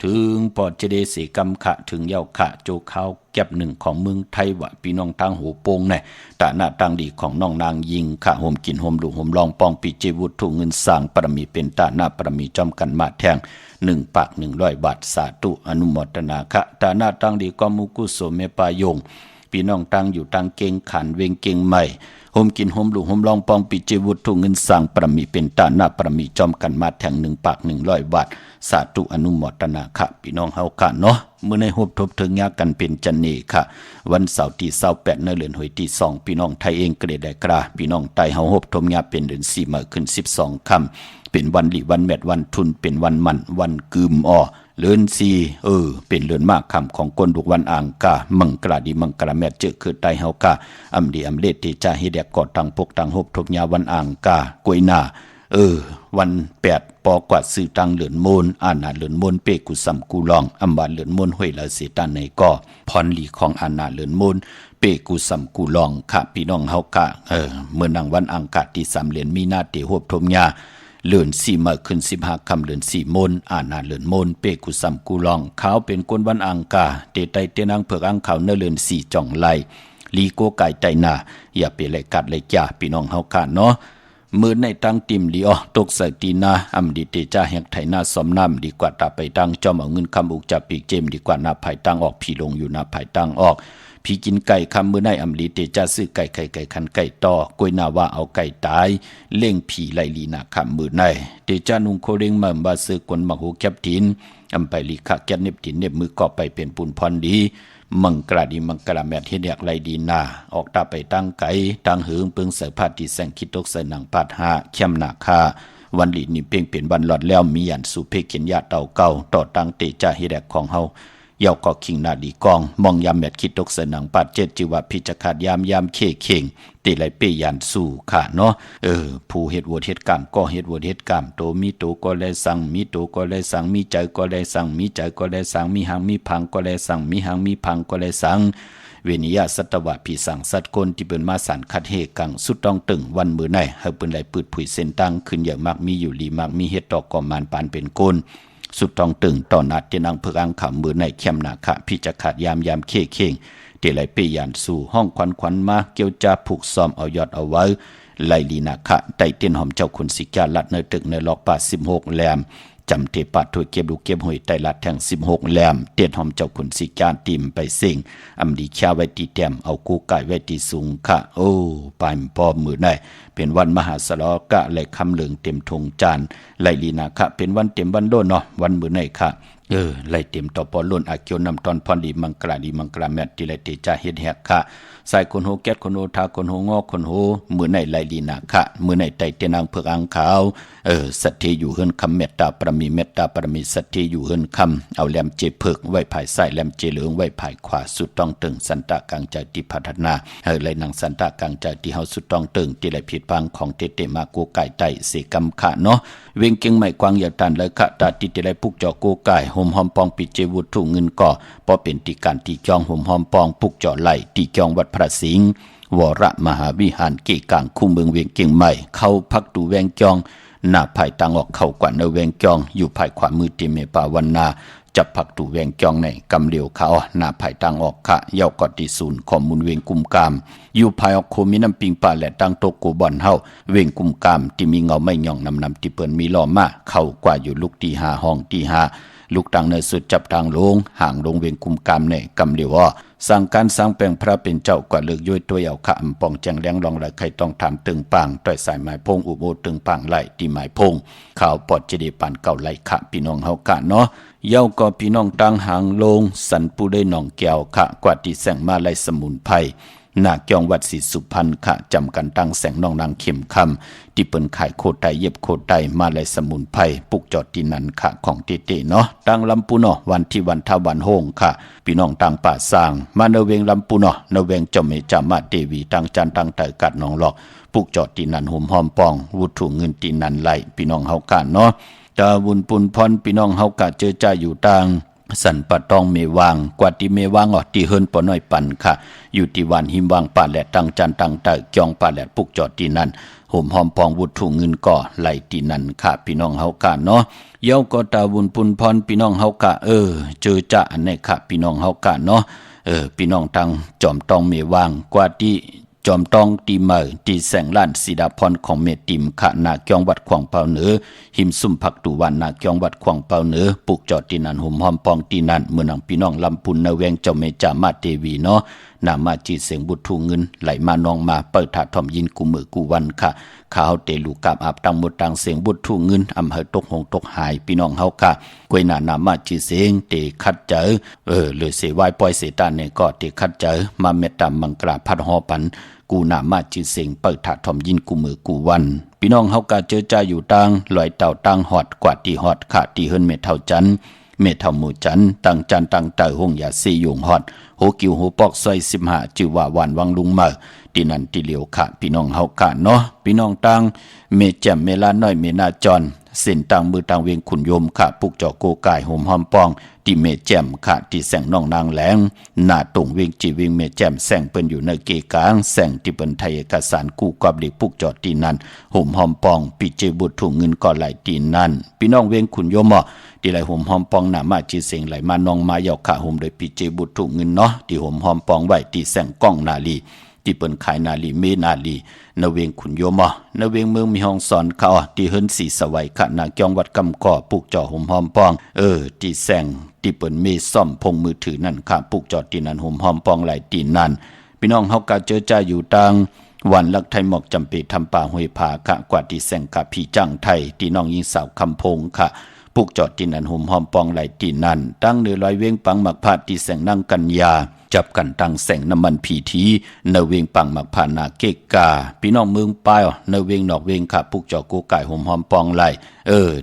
ถึงปอดเจเดสีกำขะถึงเย้าขะโจข้าวแก็บ1ของเมืองไทยวะพี่น้องทางหูโป่งแน่ตาหน้าตังดีของน้องนางยิงขะโฮมกินโฮมดูโฮมลองปองปีเจวุฒถูกเงินสร้างปรมีเป็นตาหน้าปรมีจอมกันมาแทง1 ปาก 100 บาทสาธุอนุโมทนาค่ะตาหน้าตังดีกอมุกุโสเมปายงพี่น้องตังอยู่ตังเก่งขันเวงเก่งใหม่โฮมกินโฮมลูกโฮมลองปองปีเจวุฒถูกเงินสร้างปรมีเป็นตาหน้าปรมีจอมกันมาแทง1 ปาก 100 บาทสาธุอนุโมทนาค่ะพี่น้องเฮาค่ะเนาะมื้อในฮบทบถึงยากันเป็นจันเนค่ะวันเสาร์ที่28ในเดือนหวยที่2พี่น้องไทยเองก็ได้กราพี่น้องไต้เฮาฮบทมยาเป็นเดือน4มื้อขึ้น12ค่ำเป็นวันหลีวันแมดวันทุนเป็นวันมันวันกึมเลือน4เป็นเลือนมากคำของกนดุกวันอ่างกามังกราดีมังกราแมดเจอคือไตเฮากาอำดีอำเลติจาเฮเดกกอดตังปกตังฮบทบยาวันอ่างกากวยหน้า วัน8ปอกว่าสื่อตังเหลือนมูลอาณาเหลือนมูลเปกุสัมกูลองอำบาเหลือนมูลห้วยละเสตันในก่อพรหลีของอาณาเหลือนมูลเปกุสัมกูลองค่ะพี่น้องเฮากะเมื่อนังวันอังคารที่3เหรียญมีนาเตหบทมยาเลือน4มื้อขึ้น15ค่ำเลือน4มนอาณาเหลือนมูลเปกุสัมกูลองขาวเป็นคนวันอังคาเตไตเตนังเผือกอังขาวเนเลือน4จ่องไหลลีโกไก่ไตนาอย่าไปเลยกัดเลยจ้าพี่น้องเฮากะเนาะมือในตั้งติมลีออตกใส่ตีนาอำดีเตจ้าแหกไถนาสมน้ำดีกว่าตาไปตั้งจอมเอาเงินคำอุกจับปีกเจมดีกว่านาภายตั้งออกพี่ลงอยู่นาภายตั้งออกพี่กินไก่คำมือในอำดีเตจ้าซื้อไก่คันไก่ต่อกวยนาว่าเอาไก่ตายเล่งผีไลลีนาคำมือในเตจ้านุงโคเร่งมาบาซื้อกวนมาหูแคบถินอำไปลีขะแกนเน็บถินเน็บมือก่อไปเป็นปุนพรดีมังกราดีมังกราแมทเฮ็ดอยากไรดีนาออกตาไปตั้งไก่ตั้งหืงเปิงเสือพาดที่แสงคิดตกใส่หนังปาดหาเข้มหนาคาวันหลีนี่เพ่งเปลี่ยนวันหลอดแล้วมียันสุเพเขียนยาเต่าเก่าต่อตั้งเตจ่าเฮ็ดแอกของเฮาเยาก็คิงนาดีกองมองยามแมทคิดตกใส่หนังปาดเจ็ดจิว่าพิจขาดยามเคเข่งเตไหลเปยันสู่ค่ะเนาะผู้เฮ็ดวัวเฮ็ดกรรมก็เฮ็ดวัวเฮ็ดกรรมโตมีโตก็แลสั่งมีโตก็แลสั่งมีใจก็แลสั่งมีใจก็แลสั่งมีหางมีพังก็แลสั่งมีหางมีพังก็แลสั่งเวนิยาสัตวะผีสังสัตว์คนที่เปิ้นมาสารคัดเฮกังสุดต้องตึงวันมือไหนเฮาเปิ้นไหลปืดผุยเส้นตั้งขึ้นอย่างมากมีอยู่ลีมากมีเฮ็ดตอกก่อมานปานเป็นก้นสุดต้องตึงต่อนัดเจนังเพิกอังขำมือในเข้มหนาคะพิจขาดยามเคเข่งเตไหลเปยันสู่ห้องควันมาเกี่ยวจาผูกซ้อมเอายอดเอาไว้ไลลีนาคะไตเต้นหอมเจ้าคุณสิกาลัดเนตึกในล็อกป่า16แหลมจำเทปาถวยเก็บลูกเก็บหอยไตลัดแทง16แหลมเตียนหอมเจ้าคุณสิกาติมไปสิงอำดีชาไว้ตีแต้มเอากูไก่ไว้ตีสูงค่ะโอ้ปายปอมมือได้เป็นวันมหาสลอกะและคำเหลืองเต็มธงจานไลลีนาคะเป็นวันเต็มวันโดนเนาะวันมือในค่ะไล่เต็มต่อปอล้นอาเกียวนำตอนพรดีมังกราแมตติไลเตจ่าเฮ็ดแหกค่ะใส่คนโหแก๊ดคนโหทาคนโหงอคนโหมือในไลลีนาคะมือในไตเตนางเผือกอังขาวสัตเทอยู่เฮิรนคำเมตตาปรมีสัตเทอยู่เฮิรนคำเอาแหลมเจเผือกไว้ภายซ้ายแหลมเจเหลืองไว้ภายขวาสุดต้องตึงสันตะกังใจที่พัฒนาไลนางสันตะกังใจที่เฮาสุดต้องตึงที่ไลผิดพังของเตมาโกไก่ไตเสกำคะเนาะเวงเก่งใหม่กวางอย่าตันเลยคะตาติไลปุกจอโกไก่ห่มหอมปองปิเจวุถุเงินก่อพอเป็นตีการตีจองห่มหอมปองปุกจอไหลตีจองวัดพระสิงห์วรมหาวิหารเกกางคู่เมืองเวียงเก่งใหม่เข้าพักดูแวงจองหน้าภายตังออกเข้ากว่าเนแวงจองอยู่ภายขวามือติเมปาวันนาจับพักดูแวงจองในกำเหลียวเขาหน้าภายตังออกขะเย้ากอดที่ศูนย์ข้อมูลเวียงกุมกามอยู่ภายออกโคมีน้ำปิงป่าและตังโตโกบอนเฮาเวียงกุมกามที่มีเงาไม่ย่องนำที่เปิ้นมีล้อมาเข้ากว่าอยู่ลูกที่5ห้องที่5ลูกตังเนสุดจับทางลงห่างลงเวียงกุมกามในกำเหลียวสั่งการสร้างแปลงพระเป็นเจ้ากว่าเลือกย้อยตัวเอาขะอำปองแจงแรงรองไหลใครต้องถามตึงปางต้อยสายไม้พงอุโบตึงปางไหลตีไม้พงข่าวปอดเจดีปานเก่าไหลขะพี่น้องเฮากะเนาะเย้าก็พี่น้องตังหางลงสันปูได้หนองแก้วขะกว่าที่แสงมาไหลสมุนไพรนาคยองวัดศรีสุพรรณค่ะจำกันตั้งแสงน้องนางเข็มคำที่เปิ้นขายโคไตเย็บโคไตมาเลยสมุนไพรปุกจอดที่นั้นค่ะของเตเนาะตั้งลำปูเนาะวันที่วันทวันโฮงค่ะพี่น้องตั้งป่าสร้างมาเนเวงลำปูเนาะเนเวงเจ้าเมจามาเทวีตั้งจันตั้งเตอกัดน้องหลอกปุกจอดที่นั้นห่มหอมปองวุถุเงินที่นั้นไหลพี่น้องเฮากันเนาะตาวุนปุนพรพี่น้องเฮากะเจอจ้าอยู่ต่างสันปะตองเมวางกว่าที่เมวางออกที่เฮิรนปอน้อยปันค่ะอยู่ที่วันหิมวางป่าแหลตั้งจันตั้งเตอจองป่าแหลปุกจอดที่นั้นห่มหอมปองวุถุเงินก่อไหลที่นั้นค่ะพี่น้องเฮากะเนาะเย้าก็ตาวุนปุนพรพี่น้องเฮากะเจอจ้าอันนี้ค่ะพี่น้องเฮากะเนาะพี่น้องตังจอมตองเมวางกว่าที่จอมตองตีเมอตีแสงล้านสีดาพรของเมติมขะนาเกียงวัดขวางเปาเหนือหิมซุ่มผักตุวันนาเกียงวัดขวางเปาเหนือปลูกจอดตีนันห่มหอมปองตีนันเมื่อนังพี่น้องลำพุนนาแวงเจ้าเมจามาเทวีเนาะนามาจีเสียงบุตรทูเงินไหลมานองมาเปิดถาทอมยินกูมือกูวันค่ะข้าวเตลูกาบอาบตังหมดตังเสียงบุตรทูเงินอำเภอตกหงตกหายพี่น้องเฮาค่ะกวยนามาจีเสียงเตคัดเจอหรือเสวายปล่อยเสตานในก็เตคัดเจอมาเมตตามังกราพัดหอปันกูนามาจีเสียงเปิดถาทอมยินกูมือกูวันพี่น้องเฮากะเจอใจอยู่ตังลอยเต่าตังหอดกว่าที่หอดค่ะที่เฮิรนเมเท่าจันเมเท่าหมู่จันตั้งจันตั้งเตอหงยาซียุงฮอดโหกิวโหปอกซอย15จือว่าวันวังลุงเมอที่นั่นที่เหลียวค่ะพี่น้องเฮากะเนาะพี่น้องตัง เมแจ่มเมลาน้อยเมนาจอนเส้นต่างมือต่างเวียงขุนยมค่ะปุกเจาะโกกายห่มหอมปองที่เมแจ่มค่ะที่แสงน้องนางแหลงหน้าตรงเวียงจีเวียงเมแจ่มแสงเปิ้นอยู่ในเกกลางแสงที่เปิ้นไทยเอกสารกู้กับหลีปุกเจาะตีนั้นห่มหอมปองปีเจบุตรถุงเงินก่อไหลตีนั้นพี่น้องเวียงขุนยมที่ไหลห่มหอมปองหน้ามาจีเสียงไหลมานองมาเหยาค่ะห่มโดยปีเจบุตรถุงเงินเนาะที่ห่มหอมปองไว้ที่แสงก้องนาลีที่เปิ้นขายนาลีเมนาลีนเวงขุนโยมนเวงเมืองมีห้องสอนเขาที่เฮิรนสีสวัยขณะจองวัดกำก่อปุกจ่อห่มหอมปองที่แสงที่เปิ้นมีซ่อมพงมือถือนั่นค่ะปุกจ่อที่นั่นห่มหอมปองหลายตีนั่นพี่น้องเฮากะเจอจ้าอยู่ตังวันลักไทยหมอกจำเปทำป่าห้วยผาค่ะกว่าที่แสงกับพี่จังไทยที่น้องยิงสาวคำพงค่ะปุกจอดที่นั่นห่มหอมปองหลายตีนั่นตั้งเนื้อลอยเวงปังหมักพาดที่แสงนั่งกันยาจับกันตั้งแสงน้ำมันผีทีเนเวงปังหมักผ่านนาเกกาพี่น้องเมืองป้ายเนเวงนอกเวงค่ะปุกจอโกไก่ห่มหอมปองไหล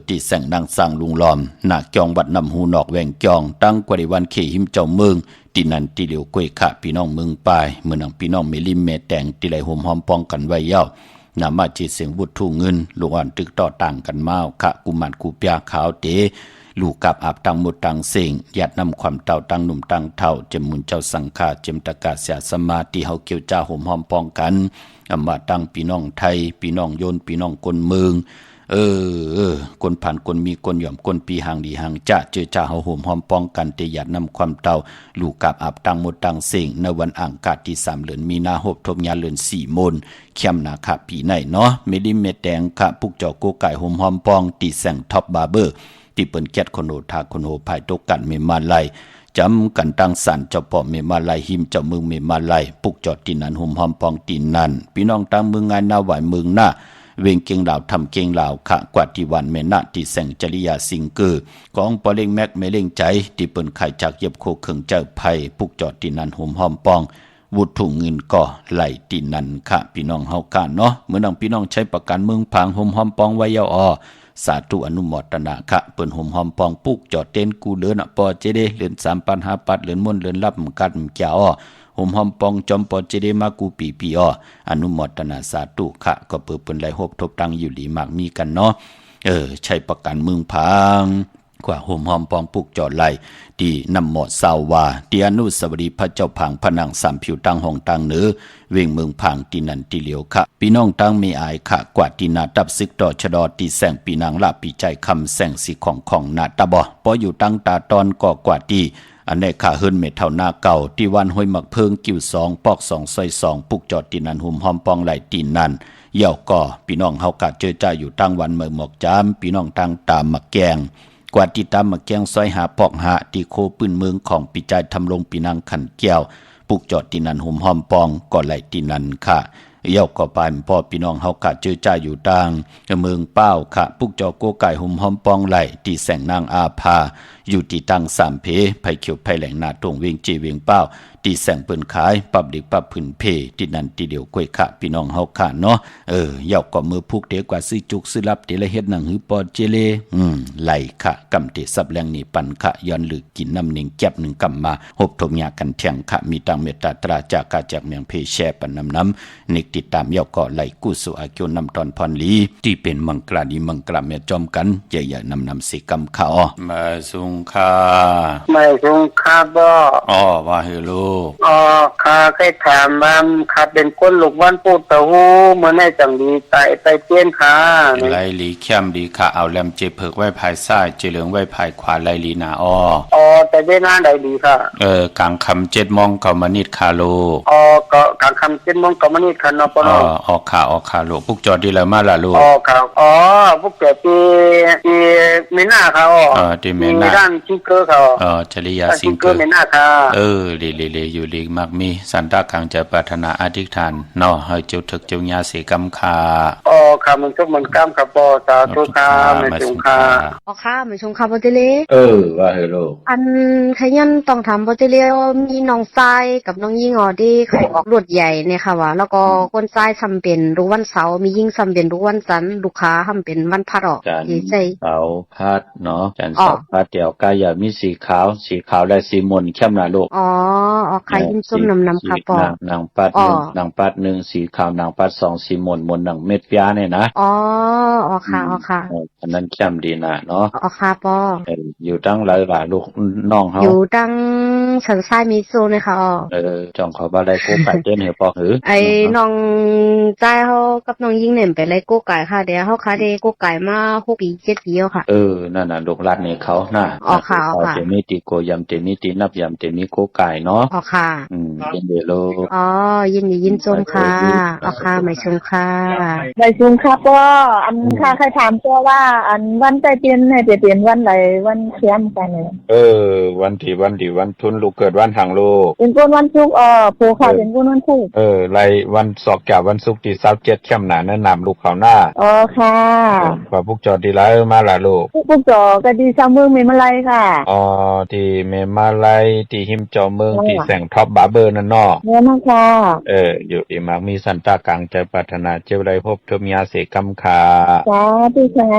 ที่แสงนั่งสร้างลุงล้อมหนักจองบัดนำหูนอกแวงจองตั้งกว่าในวันเขหิมเจ้าเมืองที่นั่นที่เหลียวกล้วยค่ะพี่น้องเมืองป้ายเมืองพี่น้องเมลิมเมแตงที่ไหลห่มหอมปองกันไว้เย้านามาจีเสียงบุตรทูเงินลูกอ่อนตึกต่อต่างกันมาค่ะกุมันกูปยาขาวเตลูกกับอาบตังหมดตังเสียงยัดนำความเต่าตังหนุ่มตังเท่าเจมมุนเจ้าสังฆาเจมตะกาเสียสมาที่เฮาเกี่ยวจ้าห่มหอมปองกันอำมาตังพี่น้องไทยพี่น้องโยนพี่น้องคนเมืองคนผ่านคนมีคนหย่อมคนปีห่างดีห่างจ้าเจอจ้าเฮาห่มหอมปองกันเตยัดนำความเต่าลูกกับอาบตังหมดตังเสียงในวันอ่างกาศที่3เดือนมีนาคมทบยาเดือน4มนเข้มนาคาปีไหนเนาะเมลิเมแดงค่ะปุกเจ้าโกไก่ห่มหอมปองตีแสงท็อปบาร์เบอร์ที่เปิ้นแก๊ดคนโหทาคนโหภายตกกันเมมาไลจำกันตั้งสันเจ้าป่อเมมาไลหิมเจ้าเมืองเมมาไลปุกจอดตีนันห่มหอมปองตีนันพี่น้องตั้งเมืองงานนาไหวเมืองหน้าเวงเกียงลาวทำเกียงลาวขะกว่าที่วันเมนะที่แสงจริยาสิงเกอร์ของปอเล็งแม็กเมเล็งใจที่เปิ้นไข่จากเย็บโคเขิงเจ้าไผ่ปุกจอดตีนันห่มหอมปองวุฒุเงินก่อไหลตีนันค่ะพี่น้องเฮากันเนาะเมื่อน้องพี่น้องใช้ประกันเมืองพังห่มหอมปองไว้ยาวสาธุอนุโมทนาค่ะเปิ้นห่มหอมปองปุกจอดเต้นกูเลือนปอเจเดเลือน3,500ปัดเลือนม่วนเลือนรับกัดเจ้าห่มหอมปองจอมปอเจเดมากูปีอนุโมทนาสาธุค่ะก็เปิ้นไหลหบทบตังอยู่หลีมากมีกันเนาะใช้ประกันเมืองพังกว่าห่มหอมปองปุกจอดไหลที่นำหมอดสาววาที่อนุสาวรีย์พระเจ้าพังพนังสามผิวตังห้องตังเหนือเวงเมืองพังที่นันที่เหลียวค่ะพี่น้องตังมีอายค่ะกว่าที่นาตับซึกต่อชะดอที่แสงปีนางลาปีใจคำแสงสีของนาตาบอปออยู่ตั้งตาตอนก่อกว่าที่อันในขาเฮิรนเมเท่าหน้าเก่าที่วันห้วยหมักเพิงกิ้ว2ปอก2ซอย2ปุกจอดที่นันหุ่มหอมปองไหลตีนนันเย่าก่อพี่น้องเฮากะเจอจ้าอยู่ตั้งวันเมื่อหมอกจามพี่น้องตั้งตามมาแกงกว่าที่ตามมาแกงซอยหาปอกหาที่โคปืนเมืองของปีใจทำลงปีนางขันแก้วปุกจอดที่นันหุ่มหอมปองก่อไหลตีนันค่ะเย่าก็ไปพ่อพี่น้องเฮากะเจอจ้าอยู่ต่างเมืองเป้าค่ะปุกจอโกไก่หุ่มหอมปองไหลที่แสงนางอาภาอยู่ที่ตั้ง3เพไผเขียวไผแหลงนาตรงเวียงเจเวียงเป้าที่แสงเปิ้นขายปับดิกปับพื้นเพที่นั่นที่เดียวกล้วยค่ะพี่น้องเฮาค่ะเนาะเย่าก็มือพุกเดกว่าซื้อจุกซื้อรับเตละเฮ็ดหนังหือปอเจเลไหลค่ะกำเตสับแรงนี่ปันค่ะย้อนลึกกินน้ำหนึ่งแก็บหนึ่งกำมาหบทมยากันแทงค่ะมีตังเมตตาตราจากกาจากเมียงเพแช่ปันน้ำนิกติดตามเย่าก็ไหลกู้สู่อาเกียวนำตอนพรลีที่เป็นมังกราดีมังกราเมจอมกันใหญ่ๆนำสิกำค่ะมาสุงค่ะไม่คงคาบ่ว่าเฮโลข้าเคยถามว่าข้าเป็นคนลูกวันปูตะหูเมื่อไหร่จังดีตายไปเตี้ยนค่ะไลลีเข้มดีค่ะเอาแลมเจเพิกไว้ภายซ้ายเจเหลืองไว้ภายขวาไลลีนาแต่เวลาใดดีค่ะกลางคำ7 โมง9 นาทีคาโลก็กลางคำ7 โมง9 นาทีค่ะเนาะปนออกขาโลปุกจอดดีแล้วมาล่ะลูกค่ะปุกจอดที่เมน่าค่ะที่เมน่าด้านซิงเกอร์ค่ะจริยาซิงเกอร์เมน่าค่ะเลอยู่ลีมักมีสันตาขังจะปรารถนาอธิษฐานเนาะให้เจ้าถึกเจ้าญาเสกำคาค่ะมันทุกมันกล้ามค่ะปอสาธุค่ะไม่จงค่ะค่ะไม่จงค่ะบ่ติเลว่าเฮโลอันขยันต้องทำบ่ติเลมีน้องชายกับน้องหญิงที่เขาออกรวด ใหญ่เนี่ยค่ะว่าแล้วก็คนซ้ายทำเป็นรูกวันเสาร์มียิ่งทำเป็นรูกวันจันทร์ลูกค้าทำเป็นวันพัดออก จันท ดี ร์ ใจ เสาร์พัดเนาะจันทร์เสาร์พัดเดี๋ยวกายามีสีขาวและสีมนเข้มนะลูก อ๋อค่ะยิ้มส้มนำค่ะปอน างปัดหนึ่งนางปัดหนึ่งสีขาวนางปัดสองสีมนหนังเม็ดฟ้าเนี่ยนะ อ๋อค่ะค่ะ อันนั้นเข้มดีนะเนาะ ค่ะปอ อยู่ตั้งหลายลูกน้องเฮา อยู่ดังสันทรายมีโซเลยค่ะจองเขาบ่ได้โกไก่เต้นให้ปอหือ ไอ้น้องใจเขากับน้องยิ่งเนี่ยไปไล่กู้ไก่ค่ะเดี๋ยวเขาคาเดกู้ไก่มา6 ปี7 ปีแล้วค่ะนั่นน่ะลูกหลานนี่เขาน่ะเจมีติโกยำเจมีตินับยำเจมีโกไก่เนาะค่ะยินดีโลยินดียินชมค่ะค่ะไม่ชมค่ะไม่ชมค่ะป้ออันค่ะใครถามตัวว่าอันวันใจเปลี่ยนให้เปลี่ยนวันไหนวันเทียมกันเนี่ยวันที่วันทุนลูกเกิดวันทางโลกเป็นคนวันศุกร์ผู้ค่ะเป็นคนวันศุกร์ไรวันศอกจากวันศุกร์ที่27ค่ำหน้าแนะนำลูกเขาหน้าค่ะขอพวกจอดีหลายมาล่ะลูกพวกจอก็ดีชาวเมืองเมมาลัยค่ะที่เมมาลัยที่หิมจอเมืองที่แสงท็อปบาร์เบอร์นั่นเนาะเนี่ยมากค่ะอยู่อีมักมีสันตากลางใจปรารถนาเจ้าไรพบเทอมียาเสกำขาสาธุค่ะ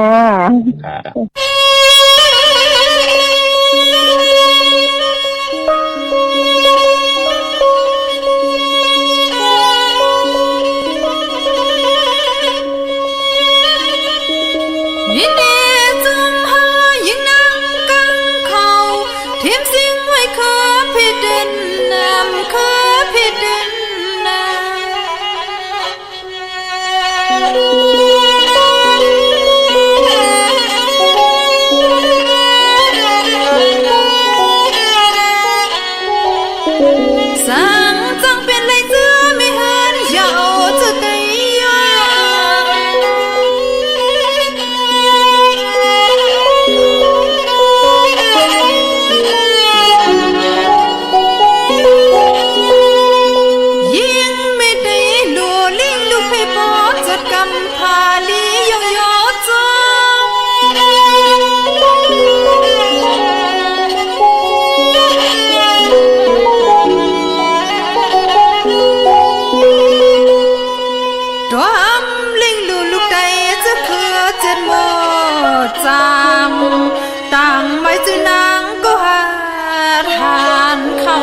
ต่างไม่จือนางก็หาทานเขา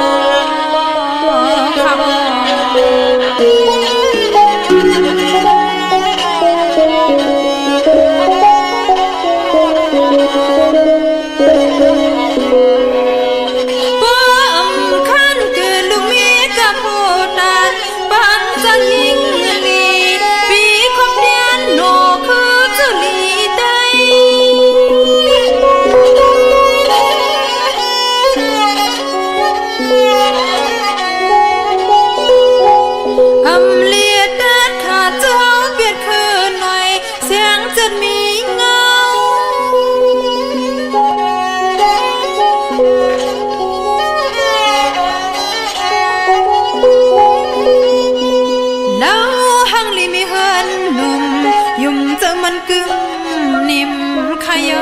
มันกึ่งนิ่มขย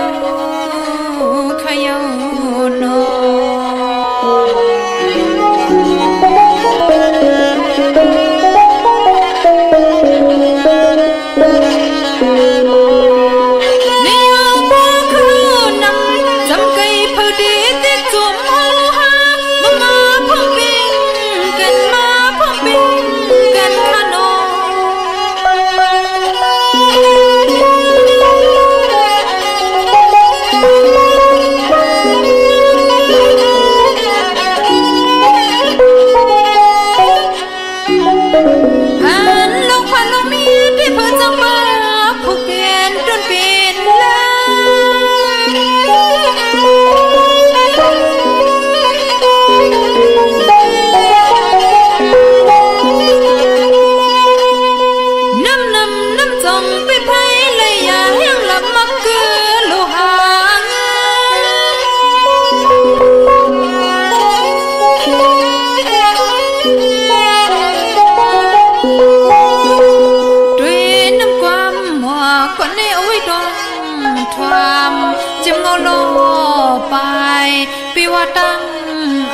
โนไปปีว่าตั้ง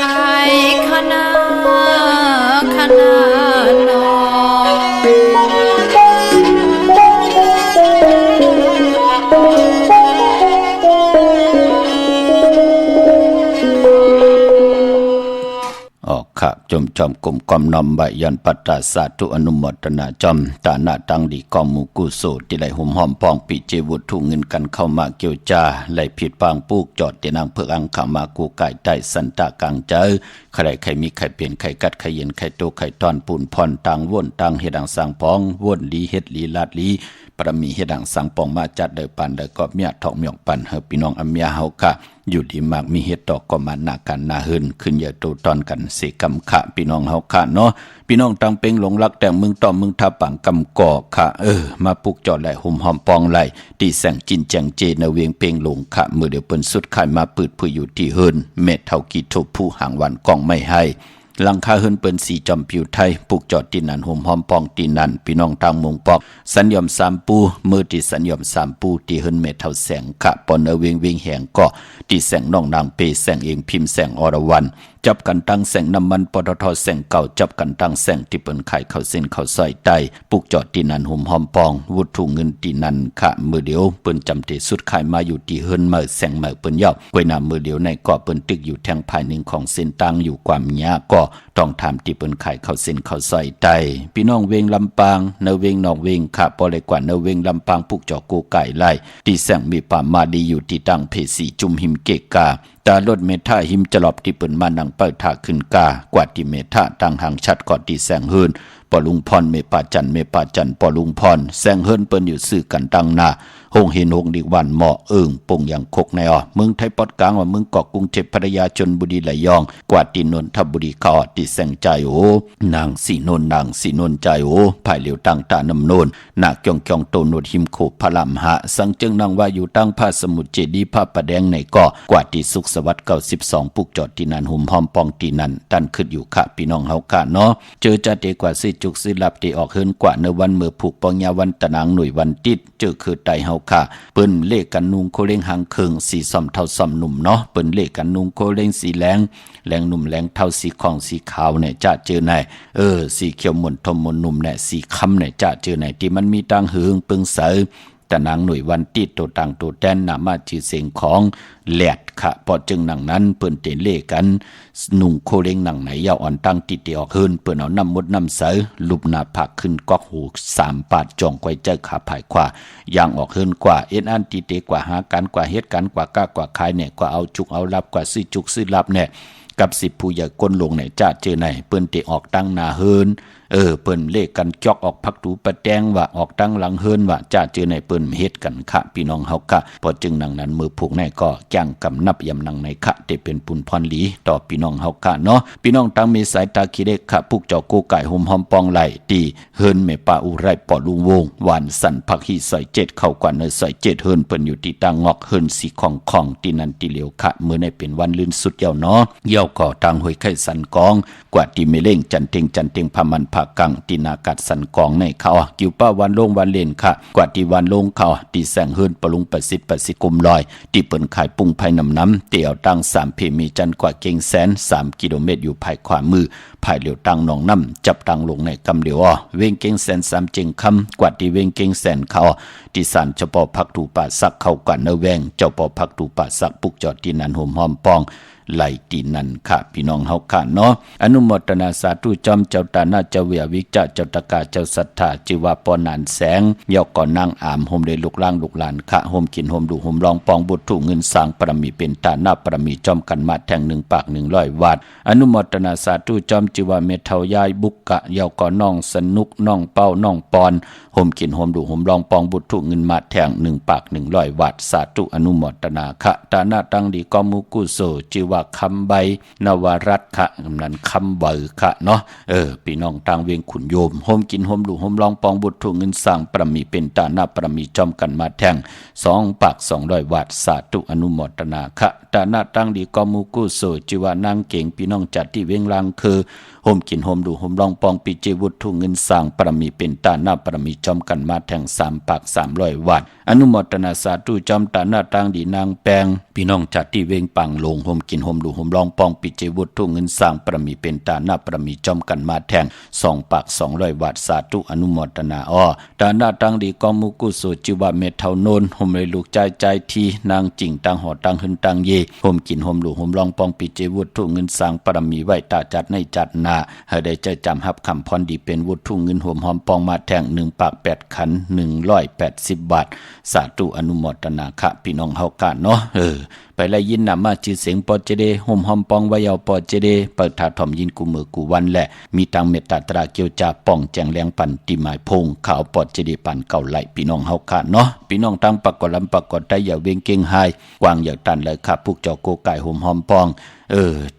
อายขนาด จมจอมกลมกอมนอมใบยันปัตตาสาธุอนุโมทนาจอมตาหน้าตังดีกอมมุกุโสที่ไหลหุ่มหอมปองปิเจวุฒุเงินกันเข้ามาเกี่ยวจาไหลผิดปางปูกจอดเตนางเพื่ออังขามากูไก่ได้สันตากลางเจอใครใครมีใครเปลี่ยนใครกัดใครเย็นใครโตใครตอนปูนพรต่างว่นต่างเฮดังสังปองว่นลีเฮ็ดลีลาดลีประมีเฮดังสังปองมาจัดเดปันเดก็เมียทองเมียงปันเฮพี่น้องอเมียเฮาค่ะอยู่ดีมากมีเฮ็ดดอกก็มาหนักกันนาหืนขึ้นเยอะโตตอนกันเสกำขะพี่น้องเฮาค่ะเนาะพี่น้องตังเป็งหลงรักแต่มึงต่อมึงทับปังกำก่อค่ะมาปลุกจอดไหลหุ่มหอมปองไหลตีแสงจินแจงเจนเวียงเป็งหลงค่ะมือเดียวเปิ้นสุดขายมาปืดผู้อยู่ที่เฮินเม็ดเท่ากีทบผู้ห่างวันกองไม่ให้หลังคาเฮินเปิ้นสีจอมผิวไทยปลูกจอดตีนันห่มหอมปองตีนันพี่น้องทางมงปอกสัญญอมสามปูมือที่สัญญอมสามปูตีเฮินเมทัลแสงขะปอนเวียงเวียงแหงก็ตีแสงน้องนางเปแสงเองพิมพ์แสงอรวันจับกันตั้งแสงน้ำมันปตทแสงเก่าจับกันตั้งแสงที่เปิ้นขายเข้าเส้นเข้าซอยใต้ปลูกจอดตีนันห่มหอมปองวุฒุเงินตีนันขะมือเดียวเปิ้นจำเตสุดขายมาอยู่ที่เฮินเมื่อแสงเมื่อเปิ้นยาวกวยน้ำมือเดียวในก็เปิ้นตึกอยู่แทงภายหนึ่งของเส้นตั้งอยู่ความยาก็ต้องทำที่เปิ้นขายเข้าเส้นเข้าซอยใต้พี่น้องเวงลำปางเนเวงนองเวงขะปอเลยกว่าเนเวงลำปางปลูกจอกูไก่ไล่ที่แสงมีป่ามาดีอยู่ที่ตั้งเพสีจุมหิมเกกาตารถเมท่าหิมจลอบที่เปิ้นมานังเปิดท่าขึ้นกากว่าที่เมท่าตั้งหางชัดก่อนที่แสงเฮินปอลุงพรเมปาจันปอลุงพรแสงเฮินเปิ้นอยู่ซื่อกันตั้งหน้าหงเห็นหงดีวันเหมาะปงอย่างคกในมึงไทยปอดกลางว่ามึงเกาะกรุงเทพพัทยาชลบุรีไหลยองกว่าที่นนทบุรีเขาที่แสงใจนางสีนนใจภายเหลียวตั้งตานำโนนนาเกียงโตโนดหิมโขพลำหะสังจึงนางว่าอยู่ตั้งผ้าสมุทรเจดีผ้าประแดงในเกาะกว่าที่สุขสวัสดิ์92ปุกจอดที่นันหุ่มหอมปองที่นันตันขึ้นอยู่ค่ะพี่น้องเฮาค่ะเนาะเจอจะเตกว่าสิจุกสิลับที่ออกเฮินกว่าในวันเมื่อผูกปองยาวันตะนางหน่วยวันติดเจอคือไตเฮาค่ะเปิ้นเลขกันนุงโคเล้งหางเคิงสีส้มเท่าส้มหนุ่มเนาะเปิ้นเลขกันนุงโคเล้งสีแรงหนุ่มแรงเท่าสีของสีขาวเนี่ยจะเจอไหนสีเขียวหม่นทมหม่นหนุ่มเนี่ยสีคำเนี่ยจะเจอไหนที่มันมีตังหืงปึงเสอแต่นางหน่วยวันติดตัวต่างตัวแดนนามาชื่อเสียงของแหลดค่ะพอจึงหนังนั้นเปิ้นเตเลกันนุ่งโคเล้งหนังไหนยาวอ่อนตั้งติดออกขึ้นเปิ้นเอาน้ำมดน้ำเสอลุบหน้าผักขึ้นกอกหู3 ปาดจ่องไว้เจอขาภายขวาย่างออกขึ้นกว่าเอ็นอันติเตกว่าหากันกว่าเฮ็ดกันกว่าก้ากว่าขายเนี่ยกว่าเอาจุกเอารับกว่าซื้อจุกซื้อรับเนี่ยกับ10ผู้ใหญ่ก้นลงไหนจะเจอไหนเปิ้นเตออกตั้งหน้าเฮินเปิ้นเลขกันจอกออกพักตูประแดงว่าออกตั้งหลังเฮินว่าจะเจอในเปิ้นเฮ็ดกันค่ะพี่น้องเฮาค่ะพอจึงนังนั้นมือผูกในก็จ้างกำนับยำนังในค่ะได้เป็นปุนพรหลีต่อพี่น้องเฮาค่ะเนาะพี่น้องตั้งมีสายตาคิเดกค่ะผูกเจ้ากูไก่ห่มหอมปองไหลตีเฮินเมปาอุไรปอลุงวงหวานสันผักฮีซอย7เข้ากว่าเนซอย7เฮินเปิ้นอยู่ที่ตางงอกเฮินสีของตีนันตีเหลียวค่ะมื้อในเป็นวันลื่นสุดยาวเนาะเยี่ยวก่อตางห้วยไข่สันกองกว่าที่เมเล่งจันเต็งพามันภากังตีนากัดสันกองในเขากิวป้าวันลงวันเล่นค่ะกว่าที่วันลงเขาตีแสงเฮินปลุง80กุมลอยที่เปิ้นขายปุ้งภายน้ำเตี่ยวตั้ง3เพมีจันกว่าเก่งแสน3 กิโลเมตรอยู่ภายขวามือภายเหลียวตั้งหนองน้ำจับตั้งลงในกำเหลียวเวงเก่งแสน3เจงคำกว่าที่เวงเก่งแสนเขาที่สารเจ้าปอพักตูป่าสักเข้ากันเนแวงเจ้าปอพักตูป่าสักปุกจอดที่นันห่มหอมปองไหลตีนันค่ะพี่น้องเฮาค่ะเนาะอนุโมทนาสาธุจอมเจ้าตาหน้าเจ้าเวียวิจเจ้าตะกาเจ้าศรัทธาจิวาปอนานแสงยอกก่อนนางอามโฮมได้ลูกล่างลูกหลานค่ะโฮมกินโฮมดูโฮมลองปองบุตรถูกเงินสร้างปรมีเป็นตาหน้าปรมีจอมกันมาแทง1 ปาก100 วาทอนุโมทนาสาธุจอมจิวาเมเทายายบุกกะยอกก่อนน้องสนุกน้องเป้าน้องปอนโฮมกินโฮมดูโฮมลองปองบุตรถูกเงินมาแทง1 ปาก100 วาทสาธุอนุโมทนาค่ะตาหน้าตั้งดีกอมุกุโสจิวาคำใบนวรัตค่ะกำนันคำเบอร์ค่ะเนาะพี่น้องต่างเวียงขุนโยมโฮมกินโฮมดูโฮมลองปองบุตรถูกเงินสร้างปรมีเป็นตาหน้าปรมีจอมกันมาแทง2 ปาก200 วาทสาธุอนุโมทนาค่ะตาหน้าตั้งดีกอมุกุโสจิวานางเก่งพี่น้องจัดที่เวียงลังคือโฮมกินโฮมดูโฮมลองปองปิเจวุฒถูกเงินสร้างปรมีเป็นตาหน้าปรมีจอมกันมาแทง3 ปาก300 วาทอนุโมทนาสาธุจอมตาหน้าตั้งดีนางแปง พี่น้องจัดที่เวงปังลงห่มกินห่มดูห่มรองปองปิเจวุฒทุเงินสร้างประมีเป็นตาหน้าประมีจอมกันมาแทง2 ปาก 200 บาทสาธุอนุโมทนาตาหน้าตังดีกองมุกุสุจิวะเมทเท่าโนนห่มเลยลูกใจทีนางจิงตังหอตังหึนตังเยห่มกินห่มดูห่มรองปองปิเจวุฒทุเงินสร้างประมีไว้ตาจัดในจัดนาให้ได้ใจจำฮับคำพรดีเป็นวุฒทุเงินห่มหอมปองมาแทง1 ปาก 8 ขัน180 บาทสาธุอนุโมทนาค่ะพี่น้องเฮากะเนาะไปไล่ยินนำมาชื่อเสียงปอเจเดห่มหอมปองไว้เอาปอเจเดเปิดถาถ่อมยินกูมือกูวันแหละมีตังเมตตาตราเกียวจาป่องแจงแรงปันติหมายพงข่าวปอเจเดปันเก่าไหลพี่น้องเฮาค่ะเนาะพี่น้องตั้งปากกลำปากกได้อย่าเวงเก่งหายกวางอย่าตันเลยค่ะพวกเจ้าโกไก่ห่มหอมปอง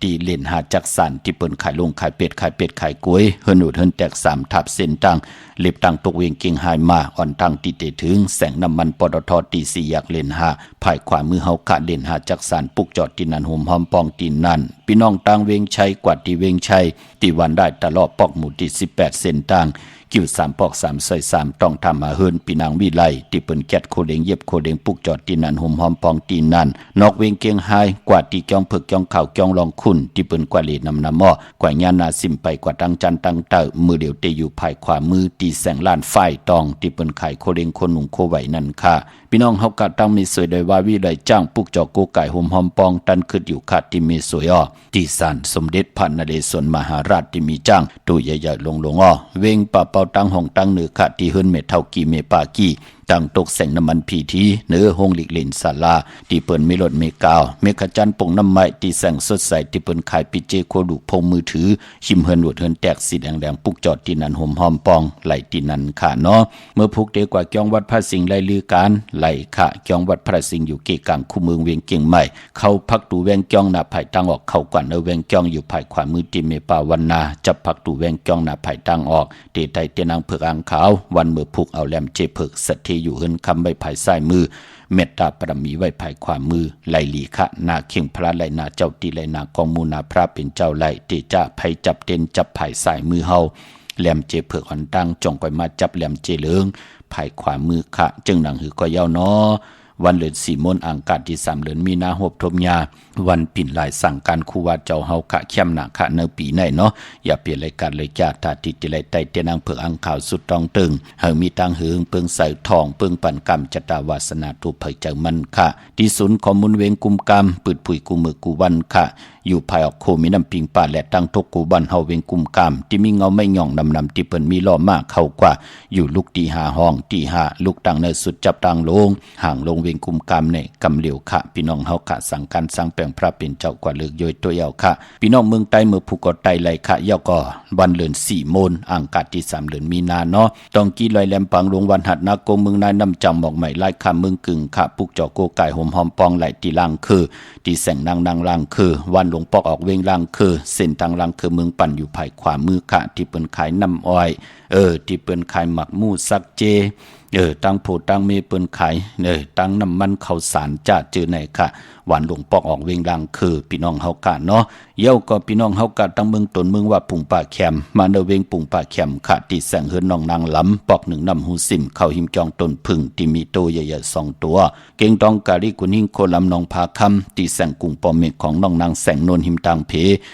ตีเล่นหาจักสันที่เปิ้นขายลงขายเป็ดขายกล้วยเฮินอุดเฮินแตก3 ทับเส้นตังเล็บตังตกเวงเก่งหายมาอ่อนตังติเตถึงแสงน้ำมันปตทตี4อยากเล่นหาภายขวามือเฮาคะเล่นหาจักสันปุกจอดที่นั่นห่มหอมปองตีนั่นพี่น้องตังเวงชัยกว่าที่เวงชัยตีวันได้ตลอดปอกหมู่ที่18เส้นตังกิ้ว3 ปอก3ซอย3ต้องทำมาเฮินปีนางวิไลที่เปิ้นแกดโคเดงเย็บโคเดงปุกจอดตีนันห่มหอมปองตีนันนอกเวงเกียงไฮกว่าตีเกียงเผือกเกียงข่าวเกียงลองคุณที่เปิ้นกว่าเลนำน้ำหม้อกว่าญาณาซิมไปกว่าตั้งจันตั้งเตอมือเดียวเตอยู่ภายขวามือตีแสงล้านไฟตองที่เปิ้นไข่โคเดงคนหนุ่มโคไหวนั่นค่ะพี่น้องเฮากะตั้งมีสวยโดยว่าวิไลจ้างปุกจอโกไก่ห่มหอมปองตันขึ้นอยู่คาที่มีสวยที่ศาลสมเด็จพระนเรศวรมหาราชที่มีจ้างตู้ใหญ่ๆลงเวงป่าเป่าตั้งห้องตั้งเนื้อค่ะที่เฮิรนเมเท่ากีเมปากีตั้งตกแสงน้ำมันพีทีเนื้อห้องหลีกเล่นศาลาที่เปิ้นมีรถเมกาวเมฆจันทร์ปงน้ำไม้ที่แสงสดใสที่เปิ้นขายปิเจโคดุพงมือถือชิมเฮิรนหวดเฮิรนแตกสีแดงปุกจอดที่นั่นห่มหอมปองไหลที่นั่นค่ะเนาะเมื่อพุกเดกว่าเกียงวัดพระสิงห์ไล่ลือการไหลค่ะเกียงวัดพระสิงห์อยู่เกกลางคู่เมืองเวียงเกียงใหม่เข้าพักตูแวงเกียงหน้าไผ่ตั้งออกเข้ากว่าเนอแวงเกียงอยู่ภายขวามือที่เมปาวันนาจับพักตูแวงเกียงหน้าไผ่ตั้งออกเตไตเตนางเผือกอ่างขาววันเมื่อพุกเอาแหลมเจเผือกสัตทีอยู่เฮิรนคำใบภายซ้ายมือเมตตาประมีไว้ภายขวามือไหลหลีคะนาเข่งพระไหลนาเจ้าตีไหลนากองมูนาพระเป็นเจ้าไหลเตจ้าไผจับเต้นจับภายซ้ายมือเฮาแหลมเจเผือกอ่อนตั้งจงก่อยมาจับแหลมเจเหลืองภายขวามือคะจึงหนังหือก็ยาวเนาะวันเดือน4 มนอางกาศที่3 เดือนมีนาหบทมยาวันปิ่นหลายสั่งการคูว่าเจ้าเฮาคะเข้มหนักคะในปีไหนเนาะอย่าเปลี่ยนรายการเลยจ้าตาติติไลไตเตนางเผือกอังข่าวสุดตองตึงเฮามีตังหืงเปิงใส่ทองเปิงปั่นกรรมจตาวาสนาทุเผยจังมันค่ะที่ศูนย์ข้อมูลเวงกุมกรรมปืดผุยกูมือกูวันค่ะอยู่ภายออกโคมีน้ำปิงป่าและตั้งทกกูบันเฮาเวงกุมกรรมที่มีเงาไม่หย่องนำที่เปิ้นมีล้อมากเข้ากว่าอยู่ลูกตี5ห้องตี5ลูกตังในสุดจับตังลงห่างลงเวงกุมกรรมเนี่ยกำเหลียวค่ะพี่น้องเฮาค่ะสั่งการสั่งแปลงพระเป็นเจ้ากว่าเลือกย่อยตัวเยาวค่ะพี่น้องเมืองใต้เมื่อภูกอไตไหลค่ะเยาก็วันเดือน4 มนอางกาศที่3 เดือนมีนาเนาะต้องกี้ลอยแหลมปังลงวันหัดนาโกเมืองนายน้ำจำหมอกใหม่ไล่ค่ะเมืองกึ่งค่ะปุกจอโกไก่ห่มหอมปองไหลตีลังคือตีแสงนางลังคือวันหลวงปอกออกเวงลังคือเส้นทางลังคือเมืองปั่นอยู่ภายขวามือค่ะที่เปิ้นขายน้ำอ้อยที่เปิ้นขายหมักหมูสักเจตั้งโพตั้งเมเปิ้นขายตั้งน้ำมันข้าวสารจ้าเจอไหนค่ะวันหลวงปอกออกเวงลังคือพี่น้องเฮากะเนาะเย้าก็พี่น้องเฮากะตั้งเมืองตนเมืองว่าปุ่งป่าแคมมาเดเวงปุ่งป่าแคมค่ะที่แสงเฮิรนน้องนางล้ำปอก1น้ำหูซิมเข้าหิมจองต้นพึ่งที่มีโตใหญ่ๆ2 ตัวเก่งตองกาลิกุนิ่งโคลำนองพาคำที่แสงกุ้งปอมเมฆของน้องนางแสงโนนหิมตังเพ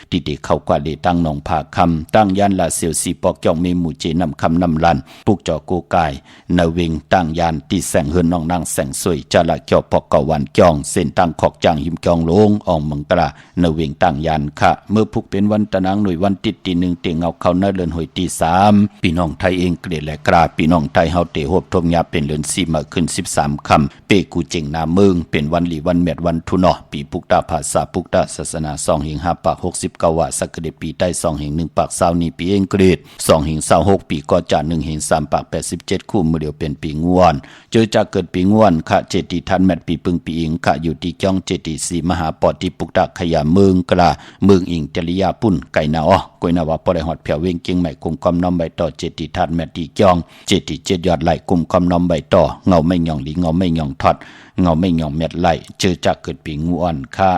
ที่เด็กเข้ากว่าเดตั้งน้องพาคำตั้งยานลาเซียวสีปอกจองเมหมู่เจนำคำนำลันปุกจอโกกายนาเวงตั้งยานที่แสงเฮิรนน้องนางแสงสวยจาละเกี่ยวปอกเกาวันจองเส้นตั้งขอกจางหิมจองลงอองมังตรานาเวงตั้งยานค่ะเมื่อพุกเป็นวันตะนางหน่วยวันติดตี 1เตียงเอาเข้าเนื้อเลือนหอยตี 3พี่น้องไทยเองเกลียดและกราพี่น้องไทยเฮาเตหบทมยาเป็นเลือน4มาขึ้น13 คำเปกูเจงนาเมืองเป็นวันหลีวันแมดวันทุนอปีปุกตาภาษาปุกตาศาสนา2 หิง 5 ปาก69ว่าสักเดปีใต้2 หิง 1 ปาก20นี้ปีเองเกลียด2 หิง 26ปีก็จะ1 หิง 3 ปาก87คู่มือเดียวเป็นปีงวนเจอจากเกิดปีงวนค่ะเจติทันแมดปีปึงปีอิงค่ะอยู่ที่จ้องเจติสีมหาปอดที่ปุกตาขยาเมืองกลาเมืองอิงจริยาปุ่นไก่นาอ้อก วยนาว่าปอได้ฮอดแผ่วเวงเกียงใหม่กุมกอมน้อมใบต่อเจติทัดแม่ตีจองเจติเจ็ดยอดไหลกุมกอมน้อมใบต่อเงาไม่หย่องหลีเงาไม่หย่องทอดเงาไม่หย่องเม็ดไหลเจอจักเกิดปีงูอ่อนค่ะ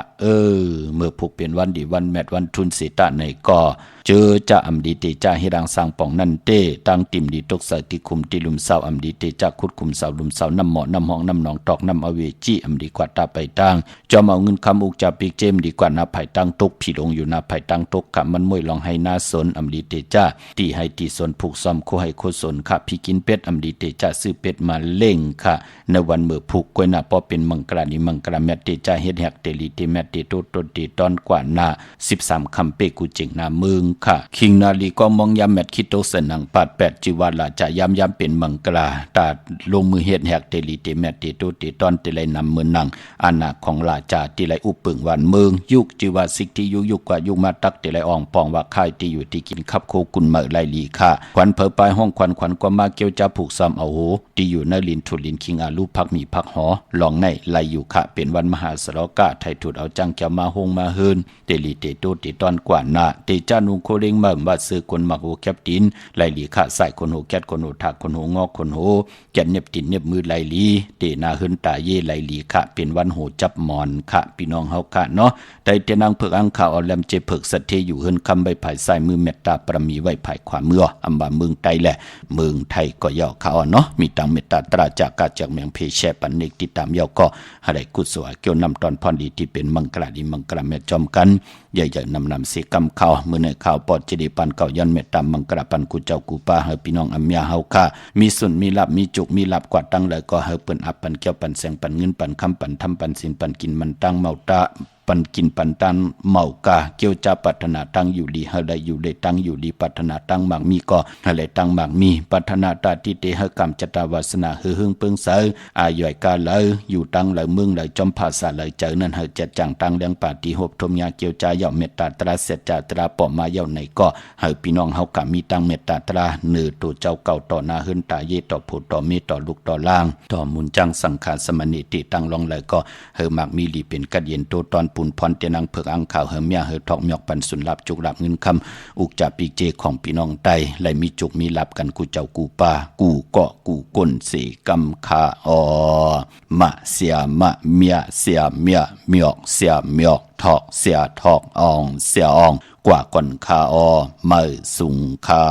เมื่อผูกเปลี่ยนวันดีวันแมดวันทุนเสตะในก็เจอจะอำดีเตจ่าให้ดังสร้างป่องนั่นเต้ตั้งติ่มดีตกใส่ติคุมติลุมเสาอำดีเตจ่าคุดคุมเสาลุมเสาน้ำหมอน้ำห้องน้ำหนองตอกน้ำอเวจีอำดีกว่าตาไปตั้งจอมเอาเงินคำอุกจับปีกเจมดีกว่านาไผ่ตั้งตกผีลงอยู่นาไผ่ตั้งตกกะมันมวยลองให้นาสนอำดีเตจ่าตีให้ตีสนผูกซ้อมโคให้โคสนค่ะพี่กินเป็ดอำดีเตจ่าซื้อเป็ดมาเล่งค่ะในวันเมื่อผูกกวยนาพอเป็นมังกรนิมังกรแมตเตจ่าเฮ็ดแฮกเตลีเตแมตเตโตโตเตตอนกว่านา13คำเปกูเจงนาเมืองค่ะคิงนาลีก็มองยามแมตคิโตเสนังปาด8จิวาลาจะยามเป็นมังกราตาลงมือเฮ็ดแฮกเตลีเตแมตเตโตเตตอนเตไลนำมือนังอาณาของราชาติไลอุปึงวันเมืองยุกจิวาสิกที่ยุกกว่ายุกมาตักเตไลอ่องปองว่าค่ายที่อยู่ที่กินขับโคกุนเมอไลลีค่ะควันเผอปลายห้องควันก็มาเกี่ยวจะผูกซ้ำเอาโหที่อยู่ในลินทุลินคิงอาลูพักมีพักหอลองในไลอยู่ค่ะเป็นวันมหาสรกะไทยถูดเอาจังเกี่ยวมาหงมาเฮินเตลีเตโตเตตอนกว่านาเตจานุโคเรงเมืองว่าซื้อคนมาโหแคปตินไลลีค่ะใส่คนโหแคทคนโหถักคนโหงอกคนโหแกนเน็บตินเน็บมือไลลีเตนาเฮินตาเยไลลีค่ะเป็นวันโหจับหมอนค่ะพี่น้องเฮาค่ะเนาะได้เตนางเพิกอังข่าวเอาแลมเจเพิกสัตเทอยู่เฮินคำใบไผ่ใส่มือเมตตาประมีไว้ไผ่ขวามืออำบาเมืองไทยแหละเมืองไทยก็ย่อข่าวเนาะมีตังเมตตาตราจากกาจากเมืองเพแชปันเนกติดตามย่อก็ให้ได้กุศลเกี่ยวนำตอนพรดีที่เป็นมังกรดีมังกรแม่จอมกันใหญ่ๆนำสิกรรมข่าวมือในข่าวปอดเจดีปันเก่ายันเมตตามังกรปันกูเจ้ากูป้าเฮาพี่น้องอัมยาเฮาค่ะมีสุนมีลับมีจุกมีลับกว่าตั้งเลยก็เฮาเปิ้นอับปันเกี่ยวปันแสงปันเงินปันคำปันทำปันสินปันกินมันตั้งเมาตาปันกินปันตันเมากาเกี่ยวจะปัฒนาตั้งอยู่ดีเฮาได้อยู่ได้ตั้งอยู่ดีปัฒนาตั้งหมากมีก็อะไรตั้งหมากมีปัฒนาตาติเตเฮกรรมจตาวาสนาหือหึงเปิงเสออาย่อยกาเลยอยู่ตั้งเลยเมืองเลยจอมภาษาเลยเจอนั่นเฮจัดจังตั้งเลี้ยงปาฏิหบทมยาเกี่ยวจะย่อมเมตตาตราเสจตราปอมาเย่าในก็เฮาพี่น้องเฮากะมีตั้งเมตตาตราเนือตัวเจ้าเก่าต่อหน้าหึนตาเยต่อผู้ต่อเมต่อลูกต่อล่างต่อมุนจังสังขารสมณิติตั้งลงเลยก็เฮหมากมีลีเป็นกัดเย็นตัวตอนปุนพรเตนังเพิกอังข่าวเฮเมียเฮทอกหยอกปันสุนลับจุกลับเงินคำอุกจับปีเจของพี่น้องไตไหลมีจุกมีลับกันกูเจ้ากูป้ากูเกาะกูก้นเสกำคาอมะเสียมะเมียเสียเมียเมียกเสียเมียกทอกเสียทอกอองเสียอองกว่าก่อนคาเมื่อสุงคา